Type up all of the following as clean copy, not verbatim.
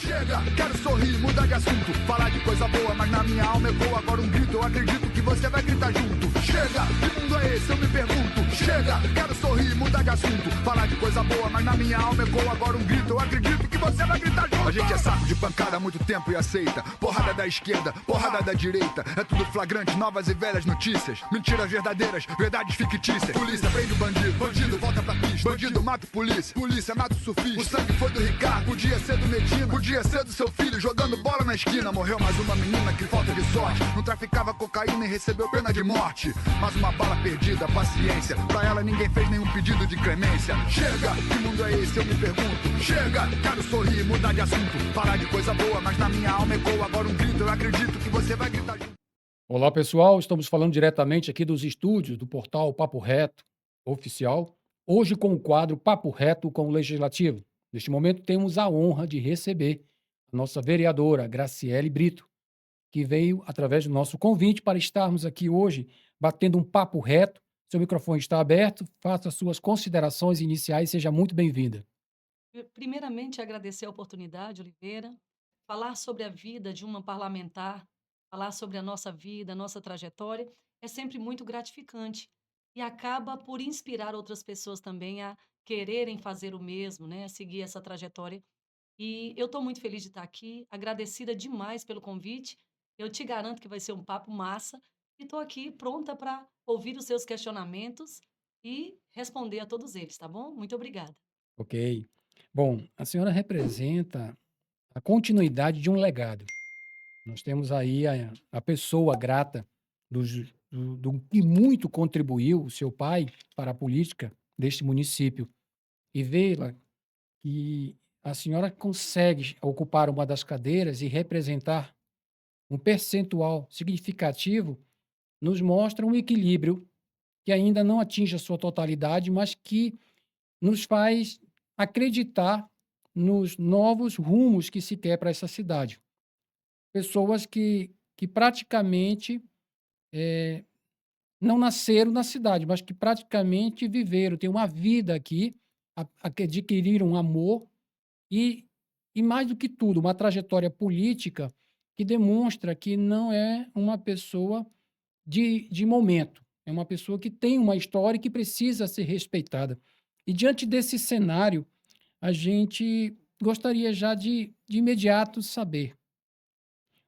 Chega, quero sorrir, mudar de assunto. Falar de coisa boa, mas na minha alma ecoa agora um grito. Eu acredito que você vai gritar junto. Chega, que mundo é esse? Eu me pergunto. Chega, quero sorrir, mudar de assunto. Falar de coisa boa, mas na minha alma ecoa agora um grito. Eu acredito que você vai gritar junto. A gente é saco de pancada há muito tempo e aceita. Porrada da esquerda, porrada da direita. É tudo flagrante, novas e velhas notícias. Mentiras verdadeiras, verdades fictícias. Polícia prende o bandido, bandido volta pra pista. Bandido mata o polícia, polícia mata o surfista. O sangue foi do Ricardo, podia ser do Medina. Podia ser do seu filho jogando bola na esquina. Morreu mais uma menina que falta de sorte. Não traficava cocaína e recebeu pena de morte. Mais uma bala perdida, paciência. Pra ela ninguém fez nenhum pedido de clemência. Chega, que mundo é esse? Eu me pergunto. Chega, quero sorrir, mudar de assunto. Falar de coisa boa, mas na minha alma ecoa agora um grito. Eu acredito que você vai gritar junto. Olá, pessoal. Estamos falando diretamente aqui dos estúdios do portal Papo Reto Oficial. Hoje com o quadro Papo Reto com o Legislativo. Neste momento temos a honra de receber a nossa vereadora Graciele Brito, que veio através do nosso convite para estarmos aqui hoje batendo um papo reto. Seu microfone está aberto, faça suas considerações iniciais, seja muito bem-vinda. Primeiramente, agradecer a oportunidade, Oliveira, falar sobre a vida de uma parlamentar, falar sobre a nossa vida, a nossa trajetória, é sempre muito gratificante e acaba por inspirar outras pessoas também a quererem fazer o mesmo, né, a seguir essa trajetória. E eu estou muito feliz de estar aqui, agradecida demais pelo convite. Eu te garanto que vai ser um papo massa e estou aqui pronta para ouvir os seus questionamentos e responder a todos eles, tá bom? Muito obrigada. Ok. Bom, a senhora representa a continuidade de um legado. Nós temos aí a pessoa grata do que muito contribuiu o seu pai para a política deste município. E vê-la que a senhora consegue ocupar uma das cadeiras e representar um percentual significativo, nos mostra um equilíbrio que ainda não atinge a sua totalidade, mas que nos faz acreditar nos novos rumos que se quer para essa cidade. Pessoas que praticamente não nasceram na cidade, mas que praticamente viveram, têm uma vida aqui, que adquiriram um amor e, e, mais do que tudo, uma trajetória política que demonstra que não é uma pessoa de momento, é uma pessoa que tem uma história e que precisa ser respeitada. E diante desse cenário, a gente gostaria já de imediato saber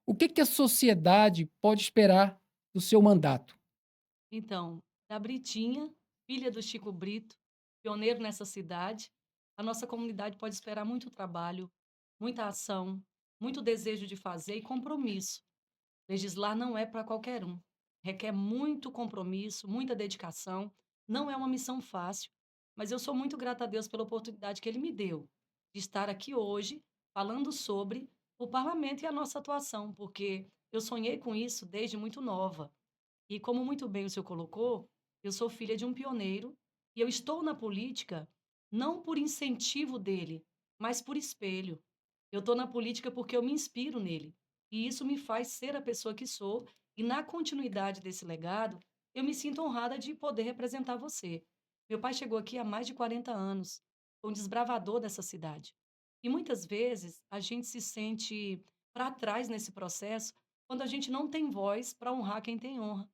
o que a sociedade pode esperar do seu mandato. Então, da Britinha, filha do Chico Brito, pioneiro nessa cidade, a nossa comunidade pode esperar muito trabalho, muita ação, muito desejo de fazer e compromisso. Legislar não é para qualquer um. Requer muito compromisso, muita dedicação. Não é uma missão fácil, mas eu sou muito grata a Deus pela oportunidade que Ele me deu de estar aqui hoje falando sobre o parlamento e a nossa atuação, porque eu sonhei com isso desde muito nova. E como muito bem o senhor colocou, eu sou filha de um pioneiro e eu estou na política não por incentivo dele, mas por espelho. Eu estou na política porque eu me inspiro nele. E isso me faz ser a pessoa que sou. E na continuidade desse legado, eu me sinto honrada de poder representar você. Meu pai chegou aqui há mais de 40 anos, foi um desbravador dessa cidade. E muitas vezes a gente se sente para trás nesse processo quando a gente não tem voz para honrar quem tem honra.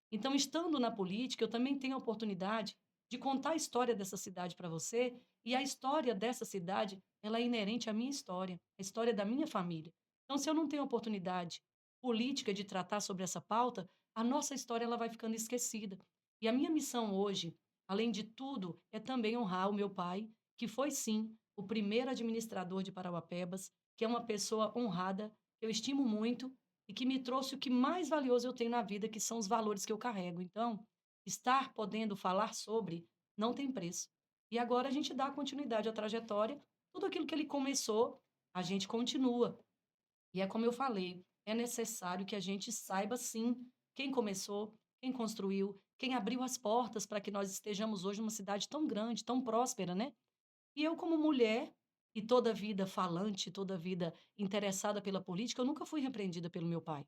Então, estando na política, eu também tenho a oportunidade de contar a história dessa cidade para você, e a história dessa cidade, ela é inerente à minha história, à história da minha família. Então, se eu não tenho oportunidade política de tratar sobre essa pauta, a nossa história ela vai ficando esquecida. E a minha missão hoje, além de tudo, é também honrar o meu pai, que foi sim o primeiro administrador de Parauapebas, que é uma pessoa honrada, que eu estimo muito e que me trouxe o que mais valioso eu tenho na vida, que são os valores que eu carrego. Então, estar podendo falar sobre não tem preço. E agora a gente dá continuidade à trajetória, tudo aquilo que ele começou, a gente continua. E é como eu falei, é necessário que a gente saiba sim quem começou, quem construiu, quem abriu as portas para que nós estejamos hoje numa cidade tão grande, tão próspera, né? E eu, como mulher, e toda a vida falante, toda a vida interessada pela política, eu nunca fui repreendida pelo meu pai.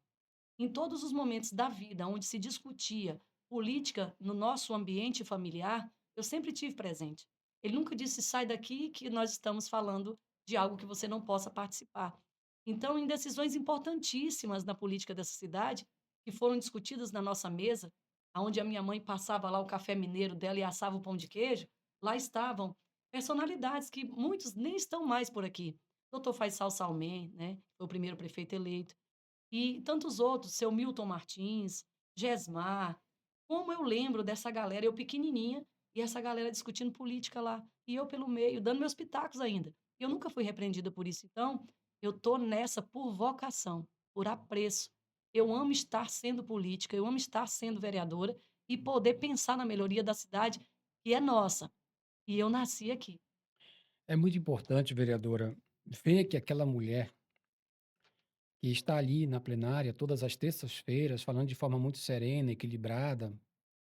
Em todos os momentos da vida onde se discutia política no nosso ambiente familiar, eu sempre tive presente. Ele nunca disse: sai daqui que nós estamos falando de algo que você não possa participar. Então, em decisões importantíssimas na política dessa cidade, que foram discutidas na nossa mesa, aonde a minha mãe passava lá o café mineiro dela e assava o pão de queijo, lá estavam personalidades que muitos nem estão mais por aqui. Doutor Faisal Salmen, né, foi o primeiro prefeito eleito, e tantos outros, seu Milton Martins, Gesmar. Como eu lembro dessa galera, eu pequenininha, e essa galera discutindo política lá, e eu pelo meio, dando meus pitacos ainda. Eu nunca fui repreendida por isso. Então, eu tô nessa por vocação, por apreço. Eu amo estar sendo política, eu amo estar sendo vereadora e poder pensar na melhoria da cidade, que é nossa. E eu nasci aqui. É muito importante, vereadora, ver que aquela mulher que está ali na plenária todas as terças-feiras, falando de forma muito serena, equilibrada,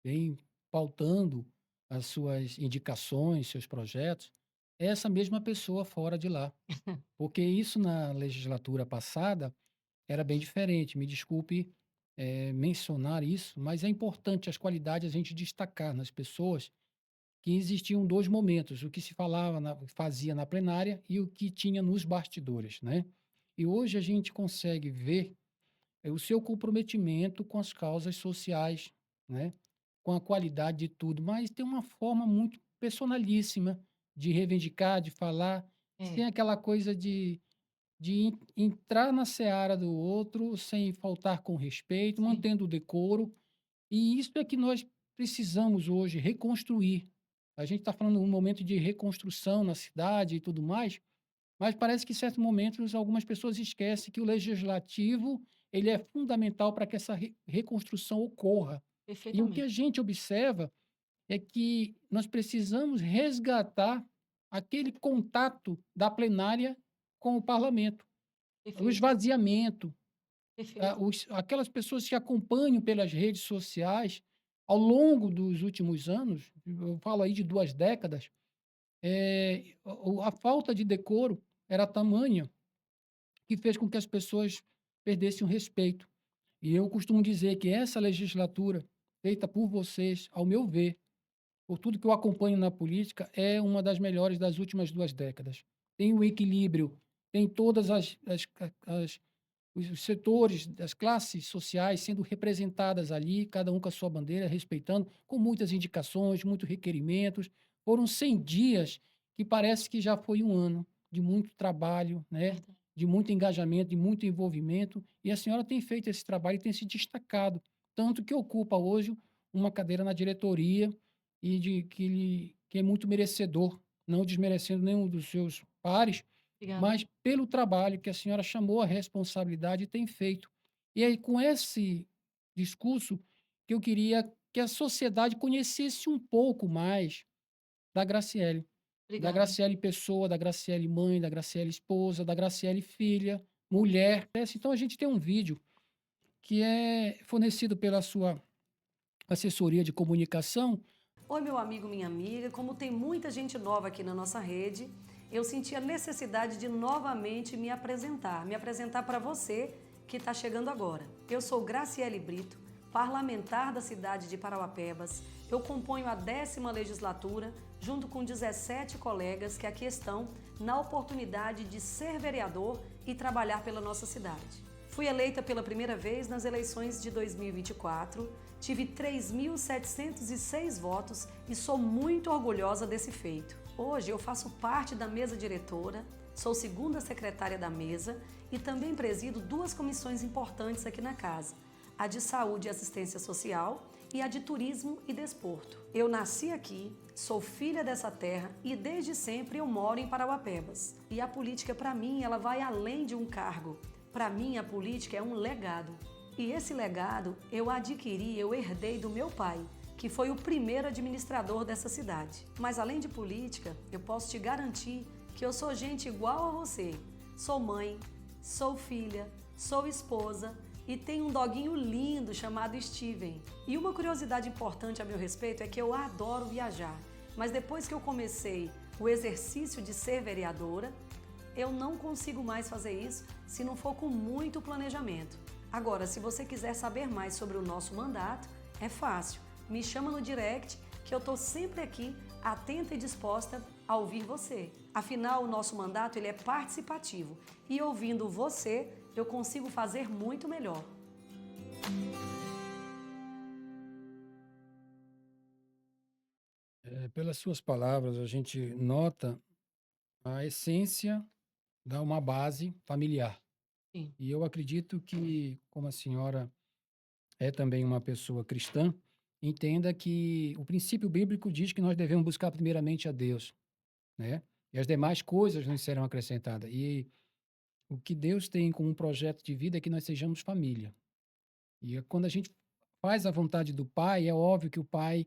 bem pautando as suas indicações, seus projetos, é essa mesma pessoa fora de lá. Porque isso na legislatura passada era bem diferente. Me desculpe, mencionar isso, mas é importante as qualidades a gente destacar nas pessoas que existiam 2 momentos, o que se falava fazia na plenária e o que tinha nos bastidores, né. E hoje a gente consegue ver, o seu comprometimento com as causas sociais, né, com a qualidade de tudo, mas tem uma forma muito personalíssima de reivindicar, de falar, É, sem aquela coisa de entrar na seara do outro sem faltar com respeito, sim, mantendo o decoro, e isso é que nós precisamos hoje reconstruir. A gente está falando um momento de reconstrução na cidade e tudo mais, mas parece que em certos momentos algumas pessoas esquecem que o legislativo ele é fundamental para que essa reconstrução ocorra. E o que a perfeitamente, gente observa é que nós precisamos resgatar aquele contato da plenária com o parlamento, o perfeito, esvaziamento, perfeito. aquelas pessoas que acompanham pelas redes sociais ao longo dos últimos anos, eu falo aí de 2 décadas, a falta de decoro era tamanha que fez com que as pessoas perdessem o respeito. E eu costumo dizer que essa legislatura, feita por vocês, ao meu ver, por tudo que eu acompanho na política, é uma das melhores das últimas 2 décadas. Tem o equilíbrio, tem todas os setores das classes sociais sendo representadas ali, cada um com a sua bandeira, respeitando, com muitas indicações, muitos requerimentos. Foram 100 dias que parece que já foi um ano de muito trabalho, né? Verdade. De muito engajamento, de muito envolvimento. E a senhora tem feito esse trabalho e tem se destacado, tanto que ocupa hoje uma cadeira na diretoria e que é muito merecedor, não desmerecendo nenhum dos seus pares, Obrigada. mas pelo trabalho que a senhora chamou a responsabilidade e tem feito. E aí, com esse discurso, que eu queria que a sociedade conhecesse um pouco mais da Obrigada. Graciele pessoa, da Graciele mãe, da Graciele esposa, da Graciele filha, mulher. Então, a gente tem um vídeo que é fornecido pela sua assessoria de comunicação. Oi, meu amigo, minha amiga. Como tem muita gente nova aqui na nossa rede, eu senti a necessidade de novamente me apresentar para você que está chegando agora. Eu sou Graciele Brito, parlamentar da cidade de Parauapebas. Eu componho a 10ª legislatura, junto com 17 colegas que aqui estão na oportunidade de ser vereador e trabalhar pela nossa cidade. Fui eleita pela primeira vez nas eleições de 2024, tive 3.706 votos e sou muito orgulhosa desse feito. Hoje eu faço parte da mesa diretora, sou segunda secretária da mesa e também presido 2 comissões importantes aqui na casa, a de saúde e assistência social e a de turismo e desporto. Eu nasci aqui, sou filha dessa terra e desde sempre eu moro em Parauapebas. E a política para mim, ela vai além de um cargo. Para mim, a política é um legado. E esse legado eu adquiri, eu herdei do meu pai, que foi o primeiro administrador dessa cidade. Mas além de política, eu posso te garantir que eu sou gente igual a você. Sou mãe, sou filha, sou esposa e tenho um doguinho lindo chamado Steven. E uma curiosidade importante a meu respeito é que eu adoro viajar. Mas depois que eu comecei o exercício de ser vereadora, eu não consigo mais fazer isso se não for com muito planejamento. Agora, se você quiser saber mais sobre o nosso mandato, é fácil. Me chama no direct que eu estou sempre aqui, atenta e disposta a ouvir você. Afinal, o nosso mandato ele é participativo e ouvindo você, eu consigo fazer muito melhor. Pelas suas palavras, a gente nota a essência de uma base familiar. Sim. E eu acredito que, como a senhora é também uma pessoa cristã, entenda que o princípio bíblico diz que nós devemos buscar primeiramente a Deus, né? E as demais coisas nos serão acrescentadas. E o que Deus tem como um projeto de vida é que nós sejamos família. E quando a gente faz a vontade do Pai, é óbvio que o Pai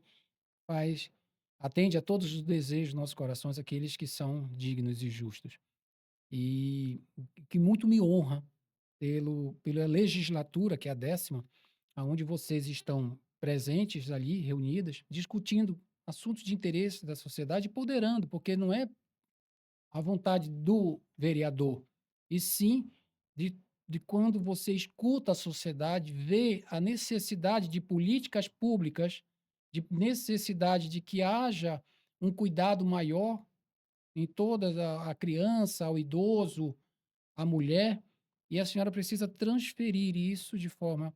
faz, atende a todos os desejos dos nossos corações, aqueles que são dignos e justos. E que muito me honra pela legislatura, que é a 10ª, aonde vocês estão presentes ali, reunidas, discutindo assuntos de interesse da sociedade e poderando, porque não é a vontade do vereador, e sim de, de quando você escuta a sociedade, vê a necessidade de políticas públicas, de necessidade de que haja um cuidado maior em toda a criança, ao idoso, à mulher, e a senhora precisa transferir isso de forma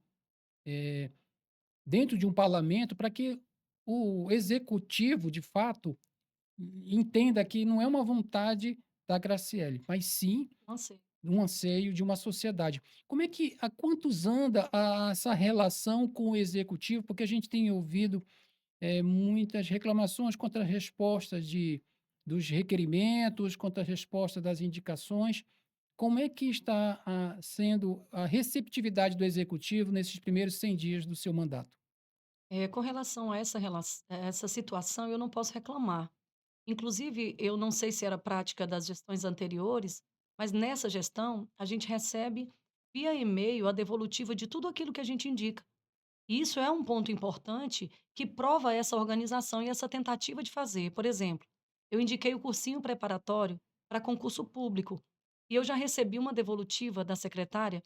dentro de um parlamento para que o executivo, de fato, entenda que não é uma vontade da Graciele, mas sim Não sei. um anseio de uma sociedade. Como é que, há quantos anda essa relação com o executivo? Porque a gente tem ouvido muitas reclamações contra as respostas dos requerimentos, contra a resposta das indicações. Como é que está sendo a receptividade do executivo nesses primeiros 100 dias do seu mandato? Com relação a essa situação, eu não posso reclamar. Inclusive, eu não sei se era prática das gestões anteriores, mas nessa gestão, a gente recebe via e-mail a devolutiva de tudo aquilo que a gente indica. E isso é um ponto importante que prova essa organização e essa tentativa de fazer. Por exemplo, eu indiquei o cursinho preparatório para concurso público e eu já recebi uma devolutiva da secretária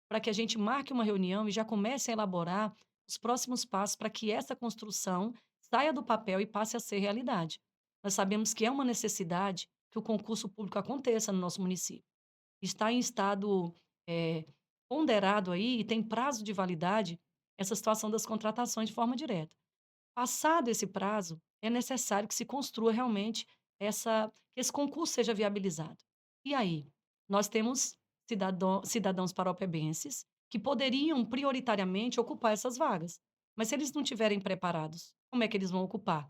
para que a gente marque uma reunião e já comece a elaborar os próximos passos para que essa construção saia do papel e passe a ser realidade. Nós sabemos que é uma necessidade que o concurso público aconteça no nosso município. Está em estado eh, ponderado aí e tem prazo de validade essa situação das contratações de forma direta. Passado esse prazo, é necessário que se construa realmente que esse concurso seja viabilizado. E aí? Nós temos cidadãos paraupebenses que poderiam prioritariamente ocupar essas vagas. Mas se eles não estiverem preparados, como é que eles vão ocupar?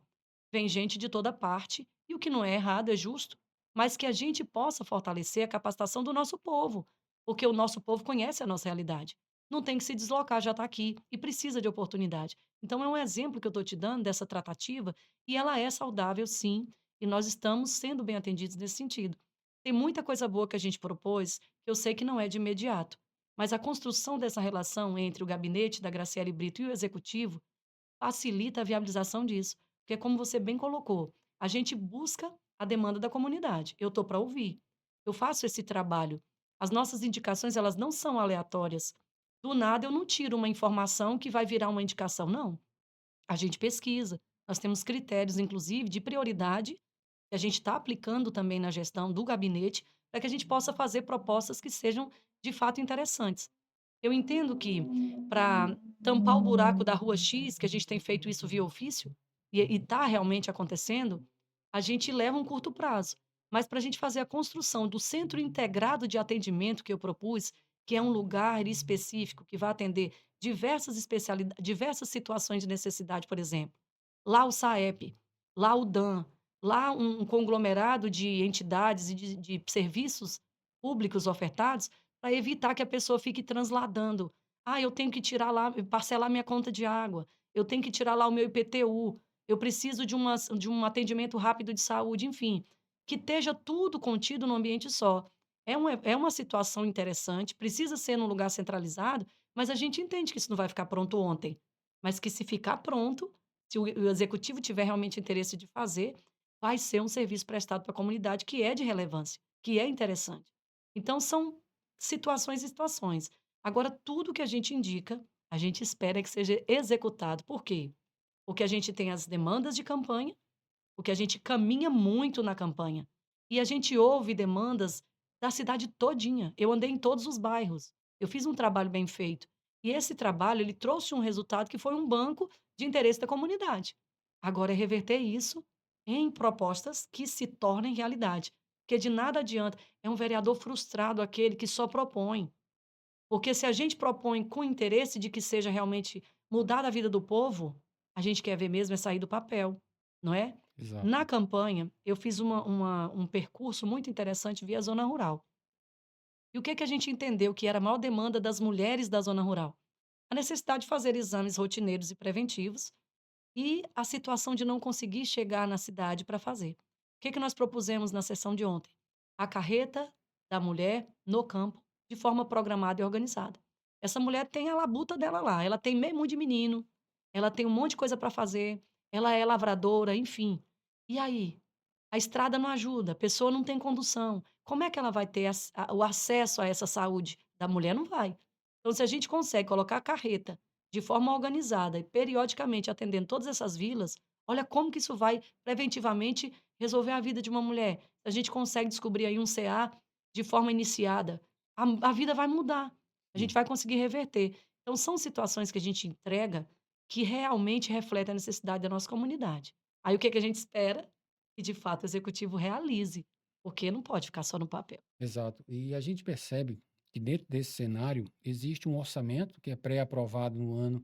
Vem gente de toda parte, e o que não é errado, é justo, mas que a gente possa fortalecer a capacitação do nosso povo, porque o nosso povo conhece a nossa realidade. Não tem que se deslocar, já está aqui e precisa de oportunidade. Então, é um exemplo que eu estou te dando dessa tratativa e ela é saudável, sim, e nós estamos sendo bem atendidos nesse sentido. Tem muita coisa boa que a gente propôs, que eu sei que não é de imediato, mas a construção dessa relação entre o gabinete da Graciele Brito e o executivo facilita a viabilização disso, porque como você bem colocou, a gente busca a demanda da comunidade. Eu estou para ouvir. Eu faço esse trabalho. As nossas indicações, elas não são aleatórias. Do nada eu não tiro uma informação que vai virar uma indicação, não. A gente pesquisa. Nós temos critérios, inclusive, de prioridade, que a gente está aplicando também na gestão do gabinete, para que a gente possa fazer propostas que sejam, de fato, interessantes. Eu entendo que, para tampar o buraco da rua X, que a gente tem feito isso via ofício, e está realmente acontecendo, a gente leva um curto prazo. Mas para a gente fazer a construção do centro integrado de atendimento que eu propus, que é um lugar específico que vai atender diversas situações de necessidade, por exemplo. Lá o SAEP, lá o DAM, lá um conglomerado de entidades e de serviços públicos ofertados, para evitar que a pessoa fique transladando. Ah, eu tenho que tirar lá, parcelar minha conta de água, eu tenho que tirar lá o meu IPTU, eu preciso de um atendimento rápido de saúde, enfim, que esteja tudo contido num ambiente só. É uma situação interessante, precisa ser num lugar centralizado, mas a gente entende que isso não vai ficar pronto ontem. Mas que se ficar pronto, se o executivo tiver realmente interesse de fazer, vai ser um serviço prestado para a comunidade que é de relevância, que é interessante. Então, são situações e situações. Agora, tudo que a gente indica, a gente espera que seja executado. Por quê? Porque a gente tem as demandas de campanha porque a gente caminha muito na campanha. E a gente ouve demandas da cidade todinha. Eu andei em todos os bairros. Eu fiz um trabalho bem feito. E esse trabalho, ele trouxe um resultado que foi um banco de interesse da comunidade. Agora é reverter isso em propostas que se tornem realidade. Porque de nada adianta. É um vereador frustrado aquele que só propõe. Porque se a gente propõe com interesse de que seja realmente mudar a vida do povo, a gente quer ver mesmo é sair do papel, não é? Exato. Na campanha, eu fiz um percurso muito interessante via zona rural. E o que que a gente entendeu que era a maior demanda das mulheres da zona rural? A necessidade de fazer exames rotineiros e preventivos e a situação de não conseguir chegar na cidade para fazer. O que que nós propusemos na sessão de ontem? A carreta da mulher no campo, de forma programada e organizada. Essa mulher tem a labuta dela lá, ela tem meio mundo de menino, ela tem um monte de coisa para fazer, ela é lavradora, enfim. E aí? A estrada não ajuda, a pessoa não tem condução. Como é que ela vai ter o acesso a essa saúde? Da mulher não vai. Então, se a gente consegue colocar a carreta de forma organizada e periodicamente atendendo todas essas vilas, olha como que isso vai preventivamente resolver a vida de uma mulher. Se a gente consegue descobrir aí um CA de forma iniciada, a vida vai mudar. A gente Sim. vai conseguir reverter. Então, são situações que a gente entrega que realmente refletem a necessidade da nossa comunidade. Aí, o que que a gente espera? Que de fato o executivo realize, porque não pode ficar só no papel. Exato. E a gente percebe que dentro desse cenário existe um orçamento que é pré-aprovado no ano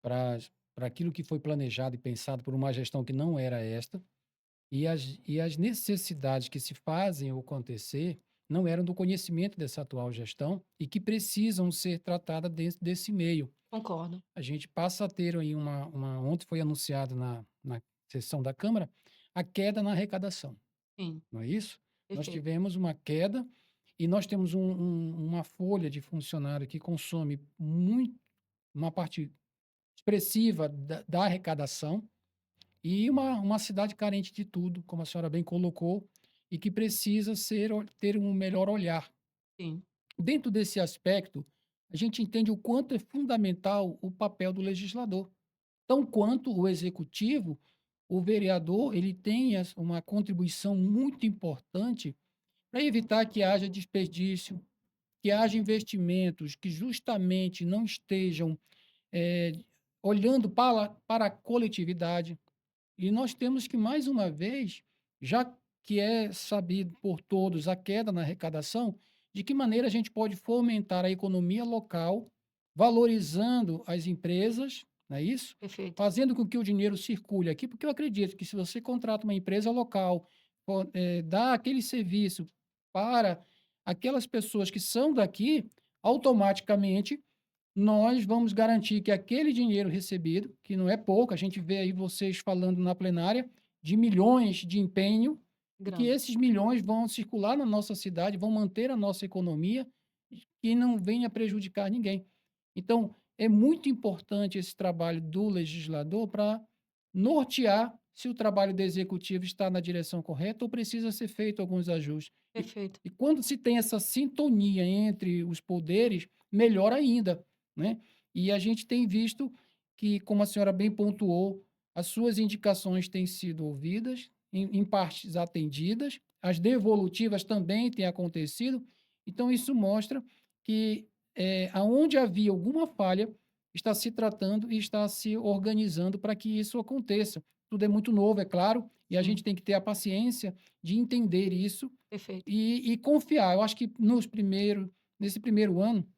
para aquilo que foi planejado e pensado por uma gestão que não era esta, e as necessidades que se fazem acontecer não eram do conhecimento dessa atual gestão e que precisam ser tratadas dentro desse meio. Concordo. A gente passa a ter aí ontem foi anunciado na sessão da Câmara a queda na arrecadação, Sim, não é isso? Nós perfeito. tivemos uma queda e nós temos uma folha de funcionário que consome muito, uma parte expressiva da arrecadação e uma cidade carente de tudo, como a senhora bem colocou, e que precisa ter um melhor olhar. Sim, Dentro desse aspecto, a gente entende o quanto é fundamental o papel do legislador. Tão quanto o executivo, o vereador, ele tem uma contribuição muito importante para evitar que haja desperdício, que haja investimentos que justamente não estejam eh, olhando para a coletividade. E nós temos que, mais uma vez, já que é sabido por todos a queda na arrecadação, de que maneira a gente pode fomentar a economia local, valorizando as empresas, não é isso? perfeito. Fazendo com que o dinheiro circule aqui, porque eu acredito que se você contrata uma empresa local, dá aquele serviço para aquelas pessoas que são daqui, automaticamente nós vamos garantir que aquele dinheiro recebido, que não é pouco, a gente vê aí vocês falando na plenária de milhões de empenho, e que Grande. esses milhões vão circular na nossa cidade, vão manter a nossa economia e não venha prejudicar ninguém. Então, é muito importante esse trabalho do legislador para nortear se o trabalho do executivo está na direção correta ou precisa ser feito alguns ajustes. Perfeito. E quando se tem essa sintonia entre os poderes, melhor ainda, né? E a gente tem visto que, como a senhora bem pontuou, as suas indicações têm sido ouvidas, em partes atendidas, as devolutivas também têm acontecido. Então, isso mostra que aonde havia alguma falha, está se tratando e está se organizando para que isso aconteça. Tudo é muito novo, é claro, e a Sim, gente tem que ter a paciência de entender isso perfeito. e confiar. Eu acho que nesse primeiro ano,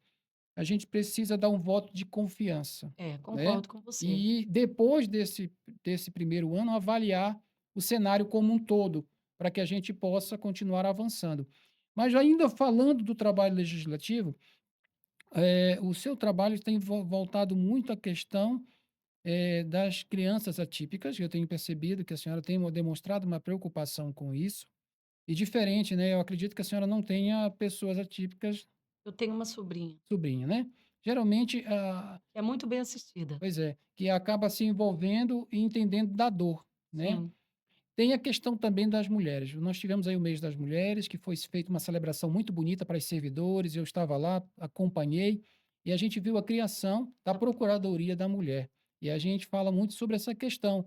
a gente precisa dar um voto de confiança, É, né? concordo com você. E depois desse primeiro ano, avaliar o cenário como um todo, para que a gente possa continuar avançando. Mas ainda falando do trabalho legislativo, o seu trabalho tem voltado muito à questão das crianças atípicas. Eu tenho percebido que a senhora tem demonstrado uma preocupação com isso. E diferente, né? Eu acredito que a senhora não tenha pessoas atípicas Eu tenho uma sobrinha, sobrinha, né? Geralmente, que é muito bem assistida. pois é, que acaba se envolvendo e entendendo da dor, né? Sim, Tem a questão também das mulheres. Nós tivemos aí o mês das mulheres, que foi feita uma celebração muito bonita para os servidores. Eu estava lá, acompanhei, e a gente viu a criação da tá, Procuradoria da Mulher. E a gente fala muito sobre essa questão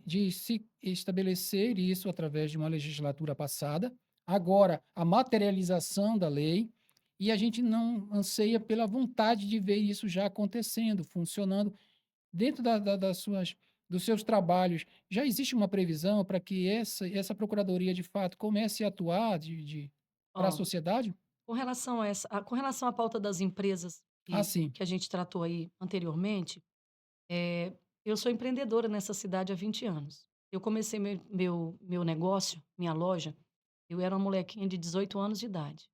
de se estabelecer isso através de uma legislatura passada, agora a materialização da lei, e a gente não anseia pela vontade de ver isso já acontecendo, funcionando dentro dos seus trabalhos. Já existe uma previsão para que essa procuradoria, de fato, comece a atuar para a Ó, sociedade? com relação à pauta das empresas Ah, que, sim. que a gente tratou aí anteriormente, é, eu sou empreendedora nessa cidade há 20 anos. Eu comecei meu negócio, minha loja, eu era uma molequinha de 18 anos de idade.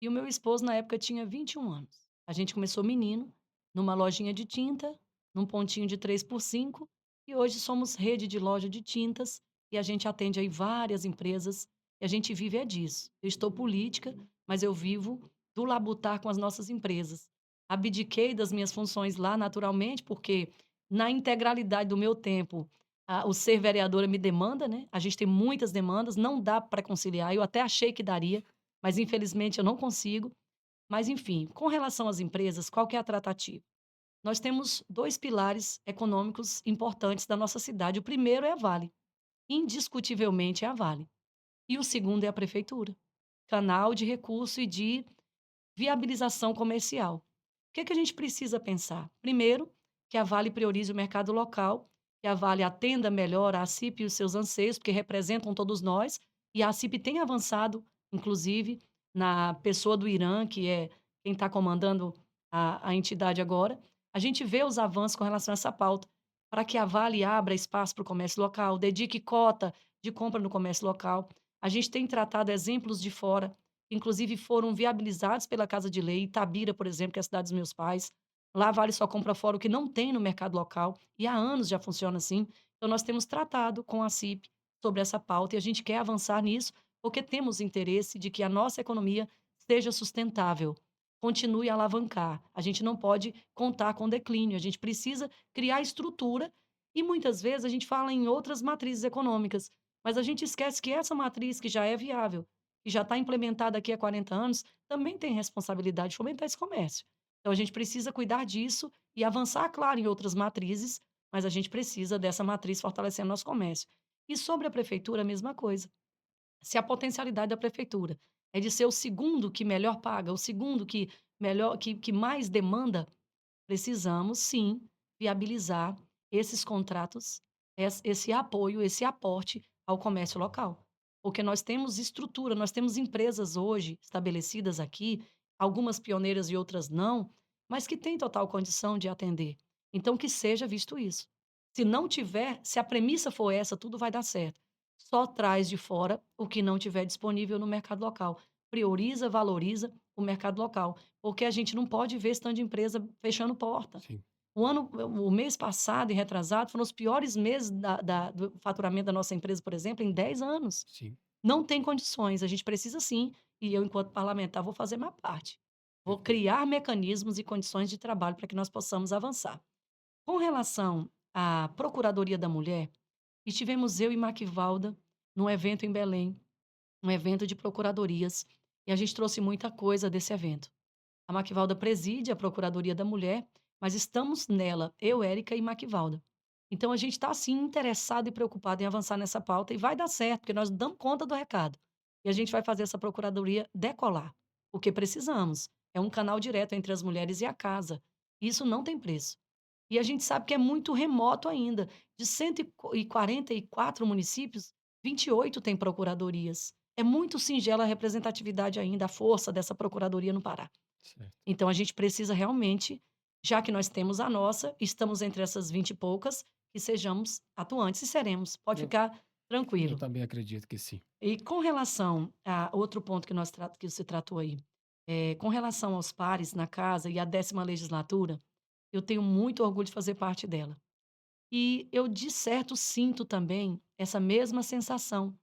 E o meu esposo, na época, tinha 21 anos. A gente começou menino, numa lojinha de tinta, num pontinho de 3x5, e hoje somos rede de loja de tintas, e a gente atende aí várias empresas, e a gente vive é disso. Eu estou política, mas eu vivo do labutar com as nossas empresas. Abdiquei das minhas funções lá, naturalmente, porque na integralidade do meu tempo, o ser vereadora me demanda, né? A gente tem muitas demandas, não dá para conciliar. Eu até achei que daria, mas infelizmente eu não consigo. Mas enfim, com relação às empresas, qual que é a tratativa? Nós temos 2 pilares econômicos importantes da nossa cidade. O primeiro é a Vale, indiscutivelmente é a Vale. E o segundo é a prefeitura, canal de recurso e de viabilização comercial. O que que a gente precisa pensar? Primeiro, que a Vale priorize o mercado local, que a Vale atenda melhor a CIP e os seus anseios, porque representam todos nós, e a CIP tem avançado, inclusive, na pessoa do Irã, que é quem está comandando a entidade agora. A gente vê os avanços com relação a essa pauta, para que a Vale abra espaço para o comércio local, dedique cota de compra no comércio local. A gente tem tratado exemplos de fora, inclusive foram viabilizados pela Casa de Lei. Itabira, por exemplo, que é a cidade dos meus pais, lá Vale só compra fora o que não tem no mercado local, e há anos já funciona assim. Então nós temos tratado com a CIP sobre essa pauta e a gente quer avançar nisso, porque temos interesse de que a nossa economia seja sustentável, continue a alavancar. A gente não pode contar com declínio, a gente precisa criar estrutura e muitas vezes a gente fala em outras matrizes econômicas, mas a gente esquece que essa matriz que já é viável, que já está implementada aqui há 40 anos, também tem responsabilidade de fomentar esse comércio. Então a gente precisa cuidar disso e avançar, claro, em outras matrizes, mas a gente precisa dessa matriz fortalecendo nosso comércio. E sobre a prefeitura, a mesma coisa. Se a potencialidade da prefeitura é de ser o segundo que melhor paga, o segundo que melhor que mais demanda, precisamos sim viabilizar esses contratos, esse apoio, esse aporte ao comércio local. Porque nós temos estrutura, nós temos empresas hoje estabelecidas aqui, algumas pioneiras e outras não, mas que têm total condição de atender. Então, que seja visto isso. Se não tiver, se a premissa for essa, tudo vai dar certo. Só traz de fora o que não tiver disponível no mercado local. Prioriza, valoriza o mercado local. Porque a gente não pode ver stand de empresa fechando porta. Sim, O mês passado e retrasado foram os piores meses do faturamento da nossa empresa, por exemplo, em 10 anos. sim. Não tem condições, a gente precisa sim, e eu, enquanto parlamentar, vou fazer minha parte. Vou Perfeito. criar mecanismos e condições de trabalho para que nós possamos avançar. Com relação à Procuradoria da Mulher, estivemos eu e Maquivalda num evento em Belém, um evento de procuradorias, e a gente trouxe muita coisa desse evento. A Maquivalda preside a Procuradoria da Mulher, mas estamos nela, eu, Érica e Maquivalda. Então a gente está, assim, interessado e preocupado em avançar nessa pauta e vai dar certo, porque nós damos conta do recado. E a gente vai fazer essa Procuradoria decolar, porque precisamos. É um canal direto entre as mulheres e a casa. Isso não tem preço. E a gente sabe que é muito remoto ainda. De 144 municípios, 28 têm procuradorias. É muito singela a representatividade ainda, a força dessa procuradoria no Pará. Certo. Então a gente precisa realmente, já que nós temos a nossa, estamos entre essas 20 e poucas, que sejamos atuantes e seremos. Pode Eu, ficar eu tranquilo. também acredito que sim. E com relação a outro ponto que você tratou aí, com relação aos pares na casa e a 10ª legislatura, eu tenho muito orgulho de fazer parte dela. E eu, de certo, sinto também essa mesma sensação.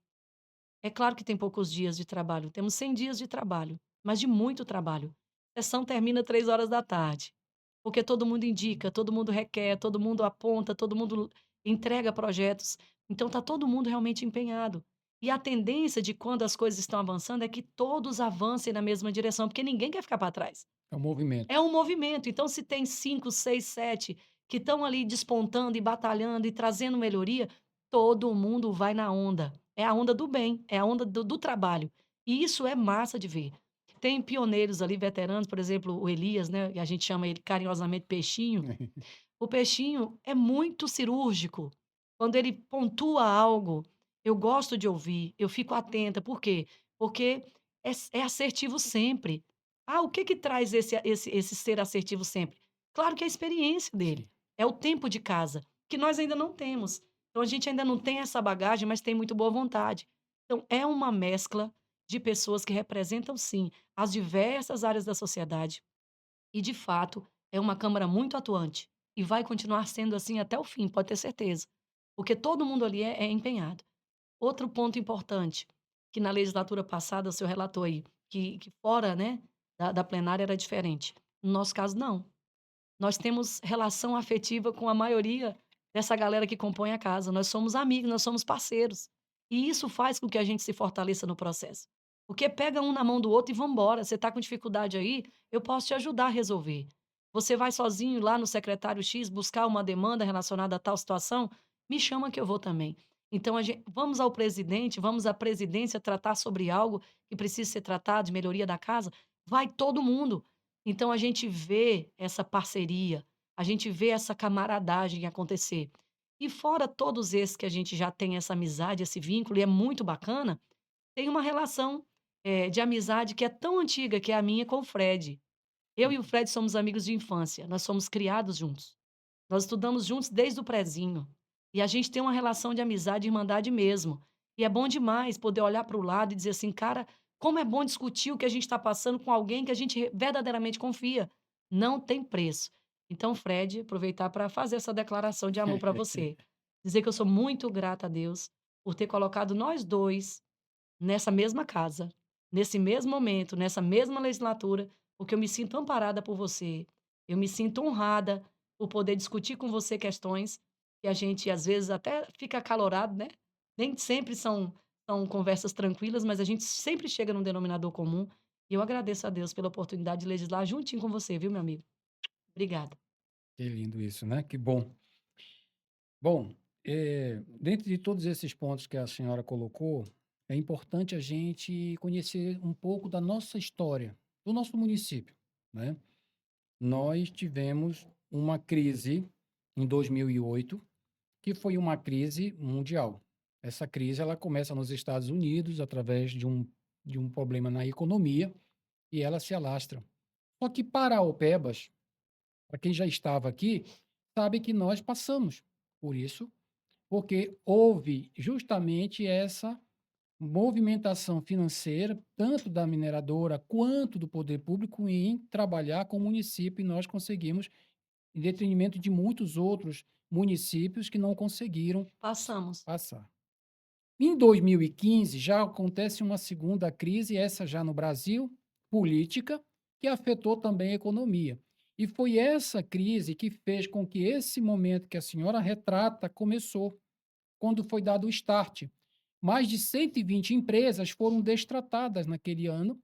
É claro que tem poucos dias de trabalho, temos 100 dias de trabalho, mas de muito trabalho. A sessão termina 3 horas da tarde, porque todo mundo indica, todo mundo requer, todo mundo aponta, todo mundo entrega projetos. Então está todo mundo realmente empenhado. E a tendência de quando as coisas estão avançando é que todos avancem na mesma direção, porque ninguém quer ficar para trás. É um movimento. É um movimento. Então, se tem 5, 6, 7 que estão ali despontando e batalhando e trazendo melhoria, todo mundo vai na onda. É a onda do bem, é a onda do trabalho. E isso é massa de ver. Tem pioneiros ali, veteranos, por exemplo, o Elias, né, que a gente chama ele carinhosamente Peixinho. O Peixinho é muito cirúrgico. Quando ele pontua algo, eu gosto de ouvir, eu fico atenta. Por quê? Porque é assertivo sempre. Ah, o que que traz esse ser assertivo sempre? Claro que é a experiência dele, Sim. é o tempo de casa, que nós ainda não temos. Então a gente ainda não tem essa bagagem, mas tem muito boa vontade. Então é uma mescla de pessoas que representam sim as diversas áreas da sociedade e de fato é uma câmara muito atuante e vai continuar sendo assim até o fim, pode ter certeza, porque todo mundo ali é empenhado. Outro ponto importante, que na legislatura passada o senhor relatou aí, que fora, né, da plenária era diferente. No nosso caso não. Nós temos relação afetiva com a maioria dessa galera que compõe a casa. Nós somos amigos, nós somos parceiros. E isso faz com que a gente se fortaleça no processo. Porque pega um na mão do outro e vamos embora. Você está com dificuldade aí, eu posso te ajudar a resolver. Você vai sozinho lá no secretário X buscar uma demanda relacionada a tal situação? Me chama que eu vou também. Então, vamos ao presidente, vamos à presidência tratar sobre algo que precisa ser tratado de melhoria da casa? Vai todo mundo. Então a gente vê essa parceria, a gente vê essa camaradagem acontecer. E fora todos esses que a gente já tem essa amizade, esse vínculo, e é muito bacana, tem uma relação, de amizade que é tão antiga, que é a minha com o Fred. Eu e o Fred somos amigos de infância, nós somos criados juntos. Nós estudamos juntos desde o prezinho. E a gente tem uma relação de amizade e irmandade mesmo. E é bom demais poder olhar para o lado e dizer assim: "Cara, como é bom discutir o que a gente está passando com alguém que a gente verdadeiramente confia". Não tem preço. Então, Fred, aproveitar para fazer essa declaração de amor para você. Dizer que eu sou muito grata a Deus por ter colocado nós 2 nessa mesma casa, nesse mesmo momento, nessa mesma legislatura, porque eu me sinto amparada por você. Eu me sinto honrada por poder discutir com você questões que a gente às vezes até fica acalorado, né? Nem sempre são conversas tranquilas, mas a gente sempre chega num denominador comum. E eu agradeço a Deus pela oportunidade de legislar juntinho com você, viu, meu amigo? Obrigada. Que lindo isso, né? Que bom. Bom, dentro de todos esses pontos que a senhora colocou, é importante a gente conhecer um pouco da nossa história, do nosso município, né? Nós tivemos uma crise em 2008, que foi uma crise mundial. Essa crise ela começa nos Estados Unidos através de um problema na economia e ela se alastra. Só que Paraopebas, para quem já estava aqui, sabe que nós passamos por isso, porque houve justamente essa movimentação financeira, tanto da mineradora quanto do poder público, em trabalhar com o município, e nós conseguimos, em detrimento de muitos outros municípios que não conseguiram Passamos. passar. Em 2015, já acontece uma segunda crise, essa já no Brasil, política, que afetou também a economia. E foi essa crise que fez com que esse momento que a senhora retrata começou, quando foi dado o start. Mais de 120 empresas foram destratadas naquele ano,